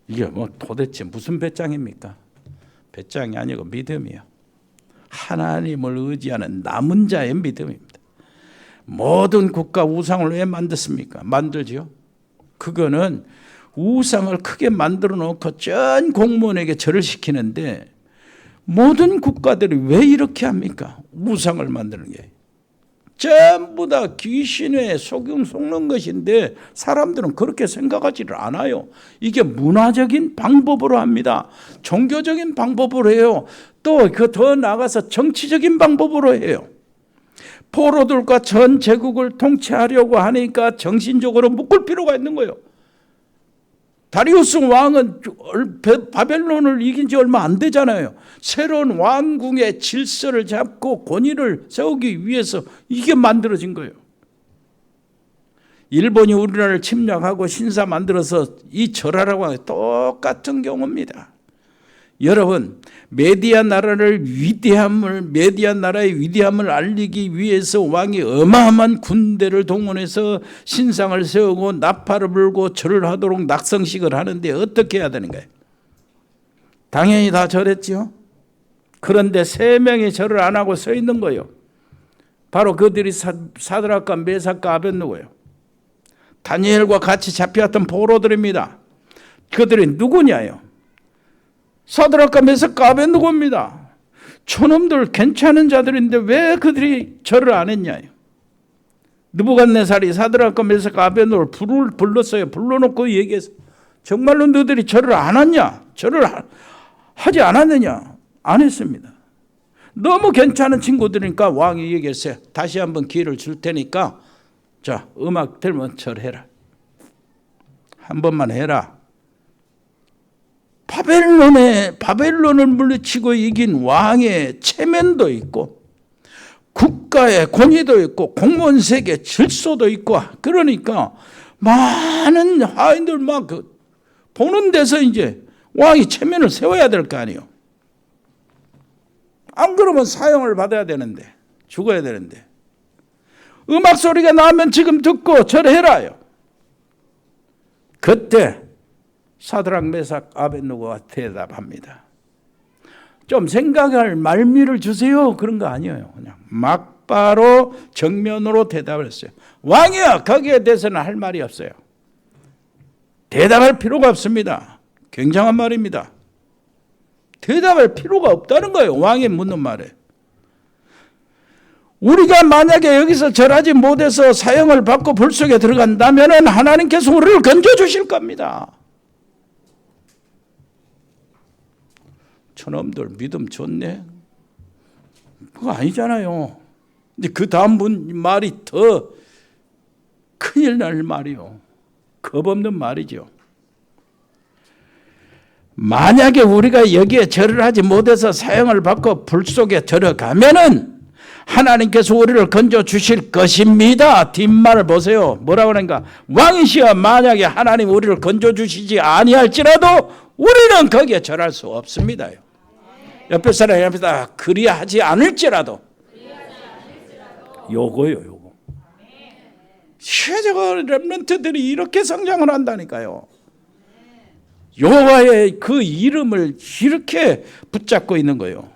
이게 뭐 도대체 무슨 배짱입니까? 배짱이 아니고 믿음이요. 하나님을 의지하는 남은 자의 믿음입니다. 모든 국가 우상을 왜 만들었습니까? 만들지요. 그거는 우상을 크게 만들어 놓고 전 공무원에게 절을 시키는데 모든 국가들이 왜 이렇게 합니까? 우상을 만드는 게 전부 다 귀신에 속는 것인데 사람들은 그렇게 생각하지를 않아요. 이게 문화적인 방법으로 합니다. 종교적인 방법으로 해요. 또 그 더 나아가서 정치적인 방법으로 해요. 포로들과 전 제국을 통치하려고 하니까 정신적으로 묶을 필요가 있는 거예요. 다리우스 왕은 바벨론을 이긴 지 얼마 안 되잖아요. 새로운 왕궁의 질서를 잡고 권위를 세우기 위해서 이게 만들어진 거예요. 일본이 우리나라를 침략하고 신사 만들어서 이 절하라고 하는 똑같은 경우입니다. 여러분, 메디아 나라의 위대함을 알리기 위해서 왕이 어마어마한 군대를 동원해서 신상을 세우고 나팔을 불고 절을 하도록 낙성식을 하는데 어떻게 해야 되는가요? 당연히 다 절했죠. 그런데 3명이 절을 안 하고 서 있는 거예요. 바로 그들이 사드락과 메삭과 아벳느고예요. 다니엘과 같이 잡혀왔던 포로들입니다. 그들이 누구냐요? 사드락과 메삭과 아벳느고입니다. 저놈들 괜찮은 자들인데 왜 그들이 절을 안 했냐요? 느부갓네살이 사드락과 메삭과 아벳느고를 불렀어요. 불러놓고 얘기했어요. 정말로 너희들이 절을 안 했냐? 절을 하지 않았느냐? 안 했습니다. 너무 괜찮은 친구들이니까 왕이 얘기했어요. 다시 한번 기회를 줄 테니까 자, 음악 들면 절해라. 한 번만 해라. 바벨론을 물리치고 이긴 왕의 체면도 있고 국가의 권위도 있고 공무원 세계 질서도 있고 그러니까 많은 하인들 막 보는 데서 이제 왕이 체면을 세워야 될 거 아니에요. 안 그러면 사형을 받아야 되는데 죽어야 되는데 음악 소리가 나면 지금 듣고 절해라요. 그때 사드락 메삭 아벳느고가 대답합니다. 좀 생각할 말미를 주세요. 그런 거 아니에요. 그냥 막바로 정면으로 대답을 했어요. 왕이야, 거기에 대해서는 할 말이 없어요. 대답할 필요가 없습니다. 굉장한 말입니다. 대답할 필요가 없다는 거예요. 왕이 묻는 말에. 우리가 만약에 여기서 절하지 못해서 사형을 받고 불 속에 들어간다면 하나님께서 우리를 건져주실 겁니다. 저놈들 믿음 좋네. 그거 아니잖아요. 근데 그 다음 말이 더 큰일 날 말이요. 겁없는 말이죠. 만약에 우리가 여기에 절을 하지 못해서 사형을 받고 불 속에 들어가면은 하나님께서 우리를 건져 주실 것입니다. 뒷말을 보세요. 뭐라고 하는가? 왕이시여 만약에 하나님 우리를 건져 주시지 아니할지라도 우리는 거기에 절할 수 없습니다. 옆에 사람이 합니다. 그리하지 않을지라도. 요거요, 요거. 최저가 렘넌트들이 이렇게 성장을 한다니까요. 여호와의 그 이름을 이렇게 붙잡고 있는 거예요.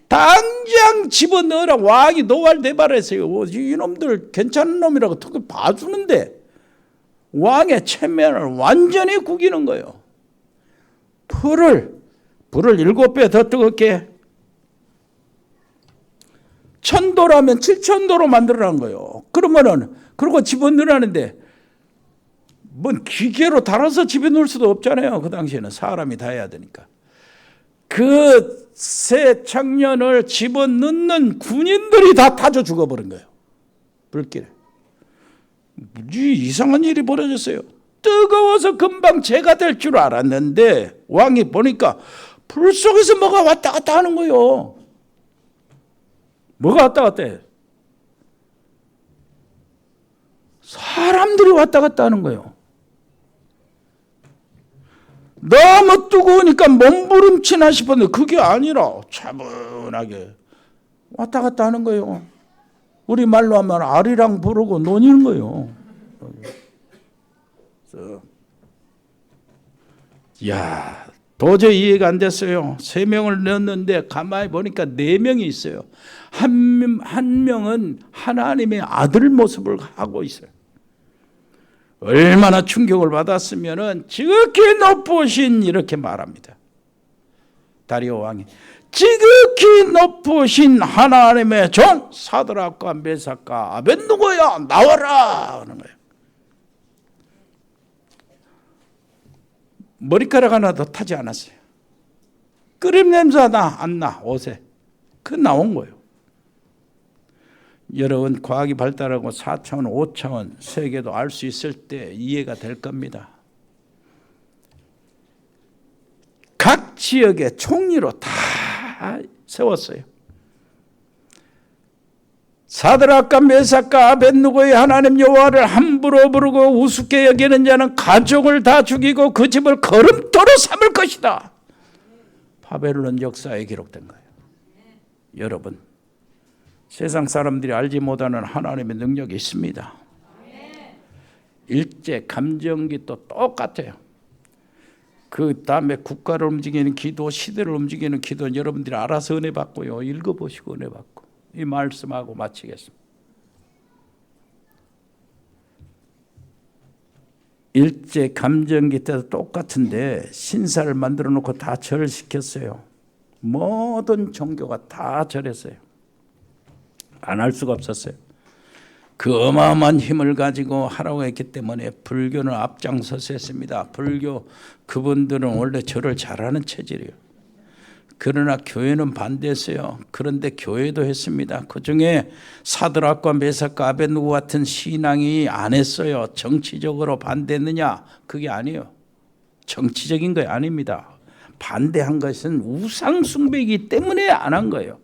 당장 집어넣으라. 왕이 노발대발했어요. 이놈들 괜찮은 놈이라고 턱을 봐주는데 왕의 체면을 완전히 구기는 거예요. 불을 7배 더 뜨겁게 1000도라면 7000도로 만들어라는 거예요. 그리고 집어넣으라는데 뭔 기계로 달아서 집어넣을 수도 없잖아요. 그 당시에는 사람이 다 해야 되니까. 그 새 청년을 집어넣는 군인들이 다 타져 죽어버린 거예요. 불길에. 이상한 일이 벌어졌어요. 뜨거워서 금방 재가 될 줄 알았는데 왕이 보니까 불 속에서 뭐가 왔다 갔다 하는 거예요. 뭐가 왔다 갔다 해요? 사람들이 왔다 갔다 하는 거예요. 너무 뜨거우니까 몸부림치나 싶었는데 그게 아니라 차분하게 왔다 갔다 하는 거예요. 우리 말로 하면 아리랑 부르고 노니는 거예요. 야, 도저히 이해가 안 됐어요. 3명을 넣었는데 가만히 보니까 4명이 있어요. 한 명은 하나님의 아들 모습을 하고 있어요. 얼마나 충격을 받았으면은 지극히 높으신 이렇게 말합니다. 다리오 왕이 지극히 높으신 하나님의 종 사드락과 메삭과 아벳느고야 나와라 하는 거예요. 머리카락 하나 더 타지 않았어요. 끓임 냄새 안 나 옷에. 그 나온 거예요. 여러분 과학이 발달하고 4차원, 5차원 세계도 알 수 있을 때 이해가 될 겁니다. 지역의 총리로 다 세웠어요. 사드락과 메삭과 아벳느고의 하나님 여호와를 함부로 부르고 우습게 여기는 자는 가족을 다 죽이고 그 집을 거름토로 삼을 것이다. 바벨론 역사에 기록된 거예요. 여러분, 세상 사람들이 알지 못하는 하나님의 능력이 있습니다. 일제 감정기도 똑같아요. 그 다음에 국가를 움직이는 기도, 시대를 움직이는 기도는 여러분들이 알아서 은혜 받고요. 읽어보시고 은혜 받고. 이 말씀하고 마치겠습니다. 일제 감정기 때도 똑같은데 신사를 만들어 놓고 다 절시켰어요. 모든 종교가 다 절했어요. 안 할 수가 없었어요. 그 어마어마한 힘을 가지고 하라고 했기 때문에 불교는 앞장서서 했습니다. 불교 그분들은 원래 절을 잘하는 체질이에요. 그러나 교회는 반대했어요. 그런데 교회도 했습니다. 그중에 사드락과 메삭과 아벳느고 같은 신앙이 안 했어요. 정치적으로 반대했느냐? 그게 아니에요. 정치적인 거 아닙니다. 반대한 것은 우상 숭배이기 때문에 안 한 거예요.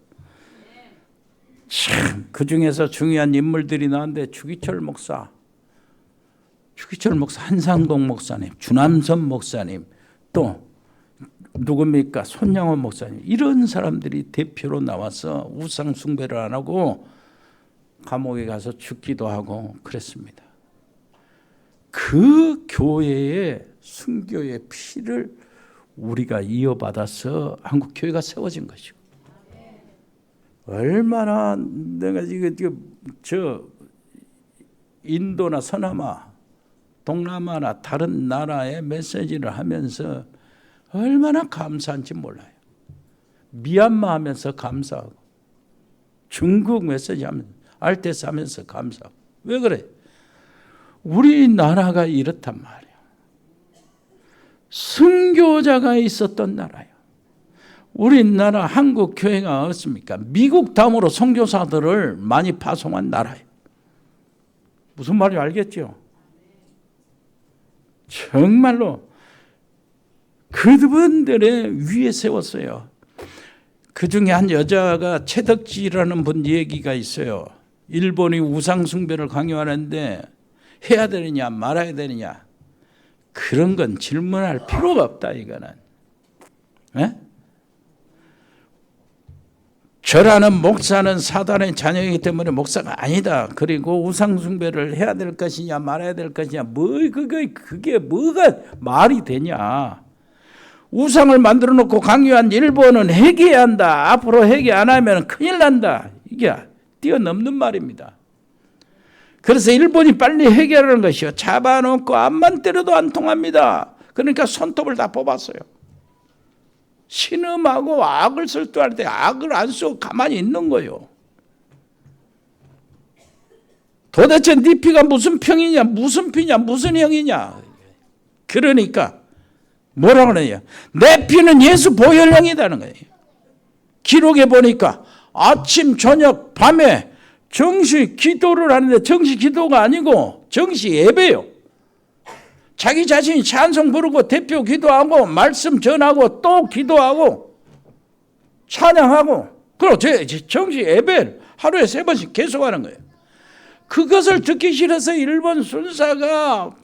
참, 그 중에서 중요한 인물들이 나왔는데 주기철 목사, 한상동 목사님, 주남선 목사님, 또 누굽니까? 손양원 목사님, 이런 사람들이 대표로 나와서 우상 숭배를 안 하고 감옥에 가서 죽기도 하고 그랬습니다. 그 교회의 순교의 피를 우리가 이어받아서 한국 교회가 세워진 것이고, 얼마나 내가 지금 저 인도나 서남아, 동남아나 다른 나라에 메시지를 하면서 얼마나 감사한지 몰라요. 미얀마 하면서 감사하고, 중국 메시지 하면서, 알테스 하면서 감사하고. 왜 그래? 우리나라가 이렇단 말이에요. 순교자가 있었던 나라예요. 우리나라 한국 교회가 어떻습니까? 미국 다음으로 선교사들을 많이 파송한 나라예요. 무슨 말인지 알겠죠? 정말로 그분들의 위에 세웠어요. 그 중에 한 여자가 최덕지라는 분 얘기가 있어요. 일본이 우상숭배를 강요하는데 해야 되느냐 말아야 되느냐, 그런 건 질문할 필요가 없다 이거는. 네? 저라는 목사는 사단의 자녀이기 때문에 목사가 아니다. 그리고 우상숭배를 해야 될 것이냐 말아야 될 것이냐, 그게 뭐가 말이 되냐. 우상을 만들어 놓고 강요한 일본은 회개해야 한다. 앞으로 회개 안 하면 큰일 난다. 이게 뛰어넘는 말입니다. 그래서 일본이 빨리 회개하는 것이요. 잡아놓고 앞만 때려도 안 통합니다. 그러니까 손톱을 다 뽑았어요. 신음하고 악을 쓸 줄 알 때 악을 안 쓰고 가만히 있는 거예요. 도대체 네 피가 무슨 평이냐, 무슨 피냐, 무슨 형이냐. 그러니까 뭐라고 그러냐, 내 피는 예수 보혈형이라는 거예요. 기록에 보니까 아침 저녁 밤에 정시 기도를 하는데, 정시 기도가 아니고 정시 예배요. 자기 자신이 찬송 부르고 대표 기도하고 말씀 전하고 또 기도하고 찬양하고, 그리고 정시 예배를 하루에 3번씩 계속하는 거예요. 그것을 듣기 싫어서 일본 순사가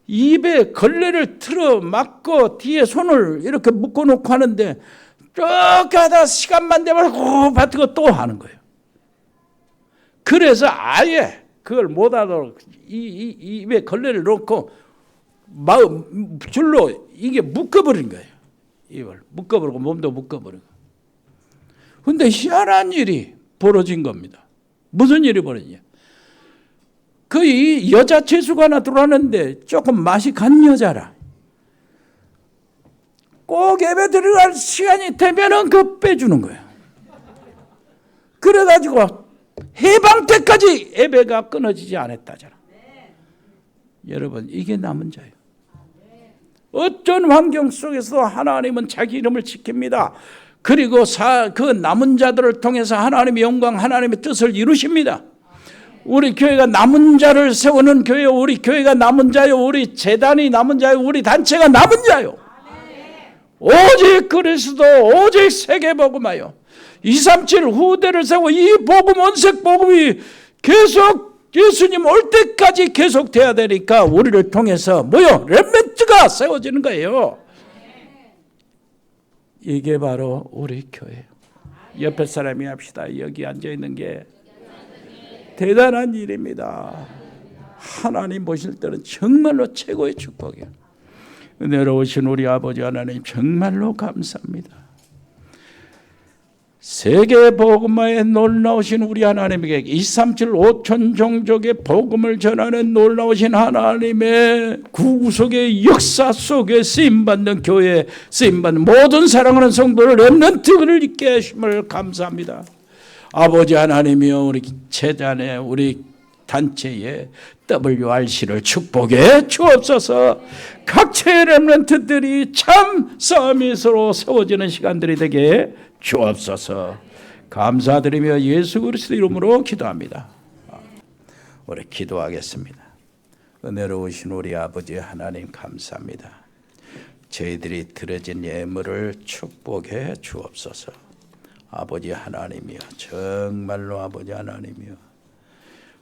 입에 걸레를 틀어 막고 뒤에 손을 이렇게 묶어놓고 하는데, 쭉 하다 시간만 되면 호 받고 또 하는 거예요. 그래서 아예 그걸 못하도록 입에 걸레를 놓고 마음 줄로 이게 묶어버린 거예요. 입을 묶어버리고 몸도 묶어버리고. 근데 희한한 일이 벌어진 겁니다. 무슨 일이 벌어지냐? 그 이 여자 죄수가 하나 들어왔는데 조금 맛이 간 여자라. 꼭 예배 들어갈 시간이 되면은 그 빼주는 거예요. 그래가지고 해방 때까지 예배가 끊어지지 않았다잖아. 여러분, 이게 남은 자예요. 어떤 환경 속에서 하나님은 자기 이름을 지킵니다. 그리고 그 남은 자들을 통해서 하나님의 영광, 하나님의 뜻을 이루십니다. 우리 교회가 남은 자를 세우는 교회요. 우리 교회가 남은 자요. 우리 재단이 남은 자요. 우리 단체가 남은 자요. 오직 그리스도, 오직 세계복음하여 237 후대를 세우고 이 복음, 원색 복음이 계속 예수님 올 때까지 계속돼야 되니까 우리를 통해서 뭐요? 렘넌트가 세워지는 거예요. 이게 바로 우리 교회예요. 옆에 사람이 합시다. 여기 앉아있는 게 대단한 일입니다. 하나님 보실 때는 정말로 최고의 축복이에요. 은혜로우신 우리 아버지 하나님 정말로 감사합니다. 세계 복음화에 놀라우신 우리 하나님에게 237 5천 종족의 복음을 전하는 놀라우신 하나님의 구속의 역사 속에 쓰임받는 교회, 쓰임받는 모든 사랑하는 성도를 렘넌트를 있게 하심을 감사합니다. 아버지 하나님이여, 우리 제자네 우리 단체에 WRC를 축복해 주옵소서. 각체의 렘넌트들이 참 서밋으로 세워지는 시간들이 되게 주옵소서. 감사드리며 예수 그리스도 이름으로 기도합니다. 우리 기도하겠습니다. 은혜로우신 우리 아버지 하나님 감사합니다. 저희들이 드려진 예물을 축복해 주옵소서. 아버지 하나님이여, 정말로 아버지 하나님이여,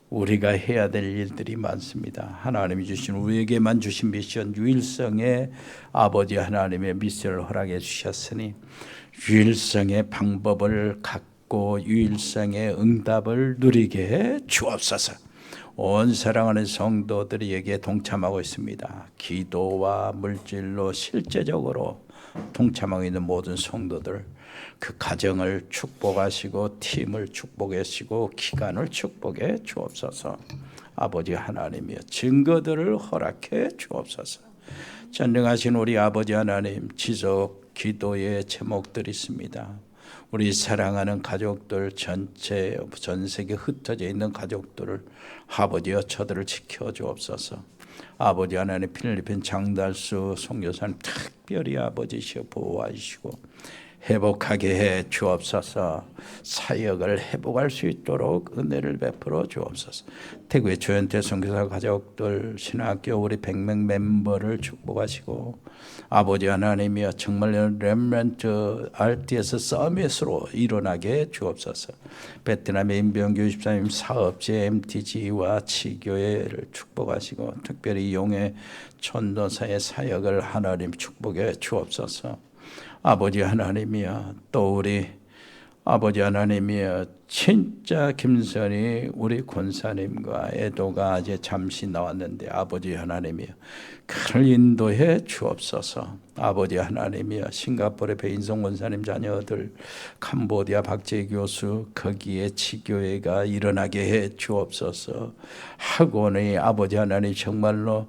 우리가 해야 될 일들이 많습니다. 하나님이 주신, 우리에게만 주신 미션, 유일성의 아버지 하나님의 미션을 허락해 주셨으니 유일성의 방법을 갖고 유일성의 응답을 누리게 해 주옵소서. 온 사랑하는 성도들에게 동참하고 있습니다. 기도와 물질로 실제적으로 동참하고 있는 모든 성도들, 그 가정을 축복하시고 팀을 축복하시고 기간을 축복해 주옵소서. 아버지 하나님이여, 증거들을 허락해 주옵소서. 전능하신 우리 아버지 하나님, 지속 기도의 제목들이 있습니다. 우리 사랑하는 가족들 전체, 전 세계 흩어져 있는 가족들을 아버지여 저들을 지켜 주옵소서. 아버지 하나님, 필리핀 장달수 선교사님 특별히 아버지시여 보호하시고 회복하게 해 주옵소서. 사역을 회복할 수 있도록 은혜를 베풀어 주옵소서. 태국의 조현태 선교사 가족들, 신학교 우리 100명 멤버를 축복하시고 아버지 하나님이여, 정말 렘넌트 RTS 서밋으로 일어나게 주옵소서. 베트남의 임병규 집사님 사업체 MTG와 치교회를 축복하시고 특별히 용의 전도사의 사역을 하나님 축복해 주옵소서. 아버지 하나님이여, 또 우리 아버지 하나님이여, 진짜 김선희 우리 권사님과 애도가 이제 잠시 나왔는데 아버지 하나님이여, 그를 인도해 주옵소서. 아버지 하나님이여, 싱가포르의 배인성 권사님 자녀들, 캄보디아 박재 교수, 거기에 지교회가 일어나게 해 주옵소서. 학원의 아버지 하나님 정말로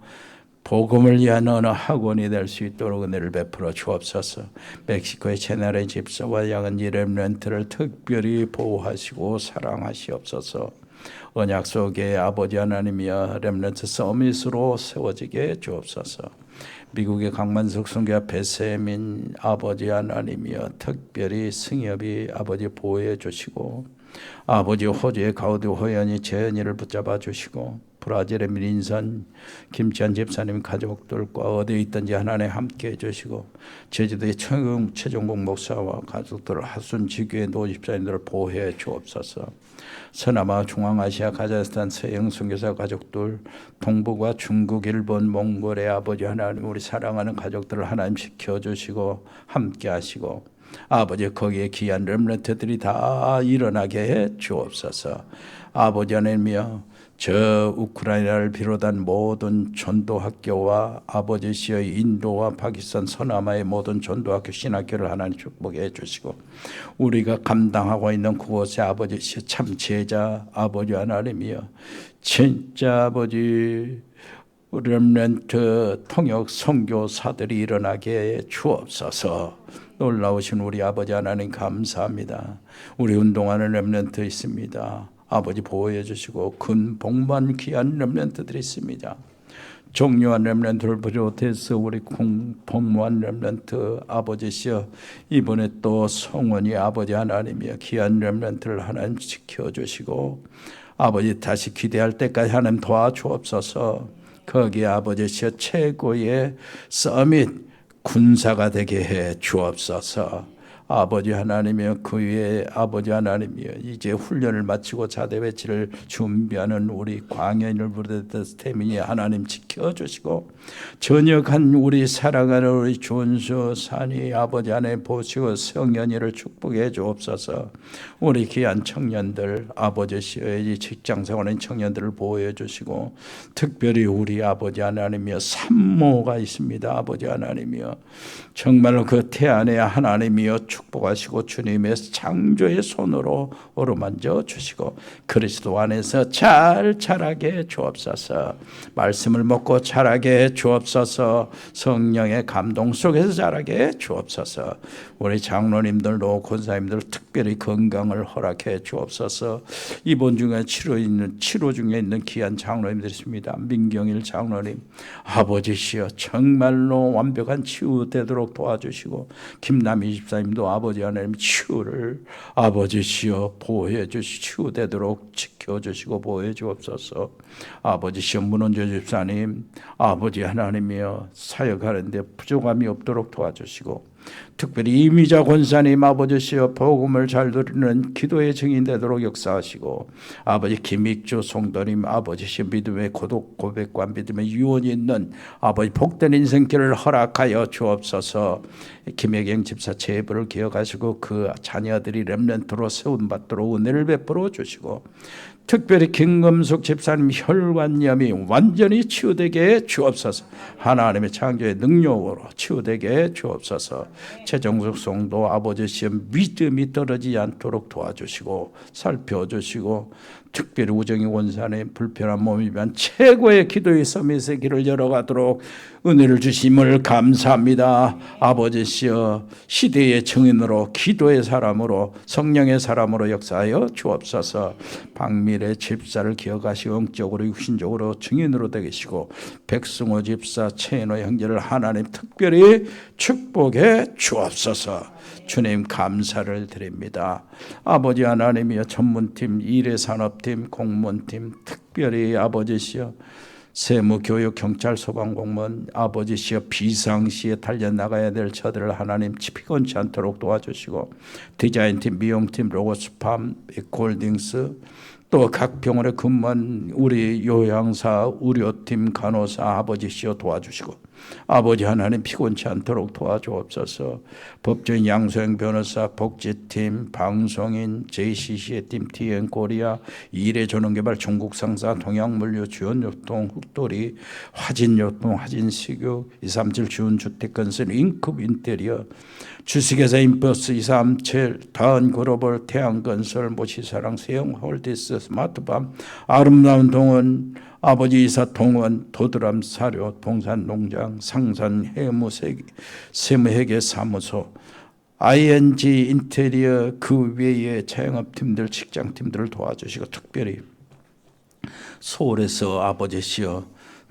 복음을 위한 어느 학원이 될 수 있도록 은혜를 베풀어 주옵소서. 멕시코의 채널의 집사와 양은지 렘넌트를 특별히 보호하시고 사랑하시옵소서. 언약 속에 아버지 하나님이여, 렘넌트 서밋으로 세워지게 주옵소서. 미국의 강만석 선교사 배세민 아버지 하나님이여, 특별히 승엽이 아버지 보호해 주시고 아버지 호주의 가우디 호연이 재현이를 붙잡아 주시고 브라질의 민선 김치한 집사님 가족들과 어디에 있든지 하나님 함께 해주시고 제주도의 최종국 목사와 가족들, 하순 지교의 노 집사님들을 보호해 주옵소서. 서남아 중앙아시아 카자흐스탄 서영 선교사 가족들, 동북아 중국 일본 몽골의 아버지 하나님, 우리 사랑하는 가족들을 하나님 지켜주시고 함께 하시고 아버지 거기에 귀한 렘넌트들이 다 일어나게 해 주옵소서. 아버지 하나님이여, 저 우크라이나를 비롯한 모든 전도학교와 아버지시의 인도와 파키스탄 서남아의 모든 전도학교 신학교를 하나님 축복해 주시고 우리가 감당하고 있는 그곳에 아버지시의 참 제자 아버지 하나님이여, 진짜 아버지 렘넌트 통역 선교사들이 일어나게 주옵소서. 놀라우신 우리 아버지 하나님 감사합니다. 우리 운동하는 렘넌트 있습니다. 아버지 보호해 주시고 큰 복만 귀한 렘넌트들이 있습니다. 종료한 렘넌트를 비롯해서 우리 복무한 렘넌트 아버지시여, 이번에 또 성원이 아버지 하나님이여, 귀한 렘넌트를 하나님 지켜주시고 아버지 다시 기대할 때까지 하나님 도와주옵소서. 거기에 아버지시여 최고의 서밋 군사가 되게 해 주옵소서. 아버지 하나님이여, 그 위에 아버지 하나님이여, 이제 훈련을 마치고 자대 배치를 준비하는 우리 광연을 부르던 스태미니 하나님 지켜주시고, 전역한 우리 사랑하는 우리 준수 산이 아버지 하나님 보시고 성연이를 축복해 주옵소서. 우리 귀한 청년들 아버지시여, 직장생활하는 청년들을 보호해 주시고, 특별히 우리 아버지 하나님이여 산모가 있습니다. 아버지 하나님이여, 정말로 그 태안에 하나님이여 축복하시고 주님의 창조의 손으로 어루만져 주시고 그리스도 안에서 잘 자라게 주옵소서. 말씀을 먹고 자라게 주옵소서. 성령의 감동 속에서 자라게 주옵소서. 우리 장로님들도 권사님들 특별히 건강을 허락해 주옵소서. 이번 중에 치료 중에 있는 귀한 장로님들 있습니다. 민경일 장로님 아버지시여, 정말로 완벽한 치유되도록 도와주시고, 김남희 집사님도 아버지 하나님 치유를 아버지시여 보호해 주시, 치유되도록 지켜주시고 보호해 주옵소서. 아버지시여, 문원조 집사님 아버지 하나님이여 사역하는데 부족함이 없도록 도와주시고, 특별히 이미자 권사님 아버지시여 복음을 잘 들으는 기도의 증인 되도록 역사하시고, 아버지 김익주 송도님 아버지시여 믿음의 고독 고백과 믿음의 유언이 있는 아버지 복된 인생길을 허락하여 주옵소서. 김혜경 집사 제부를 기억하시고 그 자녀들이 렘넌트로 세움받도록 은혜를 베풀어 주시고, 특별히 김금숙 집사님 혈관염이 완전히 치유되게 주옵소서. 하나님의 창조의 능력으로 치유되게 주옵소서. 최정숙 성도 아버지시여 믿음이 떨어지지 않도록 도와주시고 살펴주시고, 특별히 우정희 원사님 불편한 몸이지만 최고의 기도의 서밋의 길을 열어가도록 은혜를 주심을 감사합니다. 아버지시여, 시대의 증인으로 기도의 사람으로 성령의 사람으로 역사하여 주옵소서. 박미래 집사를 기억하시고 영적으로 육신적으로 증인으로 되시고, 백승호 집사 최인호 형제를 하나님 특별히 축복해 주옵소서. 주님 감사를 드립니다. 아버지 하나님이여, 전문팀, 일회산업팀, 공무원팀, 특별히 아버지시여 세무, 교육, 경찰, 소방공무원 아버지시여 비상시에 달려나가야 될 저들을 하나님 피곤치 않도록 도와주시고, 디자인팀, 미용팀, 로고스팜, 빅홀딩스, 또 각 병원에 근무한 우리 요양사, 의료팀, 간호사 아버지시여 도와주시고, 아버지 하나님 피곤치 않도록 도와주옵소서. 법조인, 양소영 변호사, 복지팀, 방송인, JCC의 팀, TN코리아, 일해조능개발, 중국상사, 동양물류, 주연유통, 흑돌이, 화진유통, 화진식유, 237 주은주택건설, 인급 인테리어, 주식회사 인버스, 237 다은글로벌, 태양건설, 모시사랑, 세영홀디스, 스마트팜, 아름다운 동원, 아버지 이사 동원, 도드람 사료, 동산농장, 상산 해무 세무회계 사무소, ING 인테리어, 그 외에 자영업팀들, 직장팀들을 도와주시고, 특별히 서울에서 아버지시여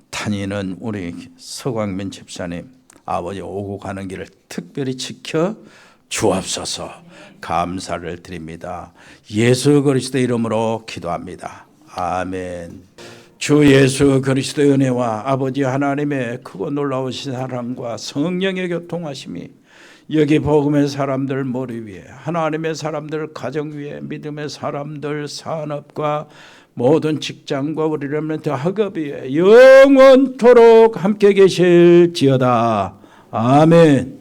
다니는 우리 서광민 집사님 아버지 오고 가는 길을 특별히 지켜 주옵소서. 감사를 드립니다. 예수 그리스도 이름으로 기도합니다. 아멘. 주 예수 그리스도의 은혜와 아버지 하나님의 크고 놀라우신 사랑과 성령의 교통하심이 여기 복음의 사람들 머리 위에, 하나님의 사람들 가정 위에, 믿음의 사람들 산업과 모든 직장과 우리 렘넌트 학업 위에 영원토록 함께 계실지어다. 아멘.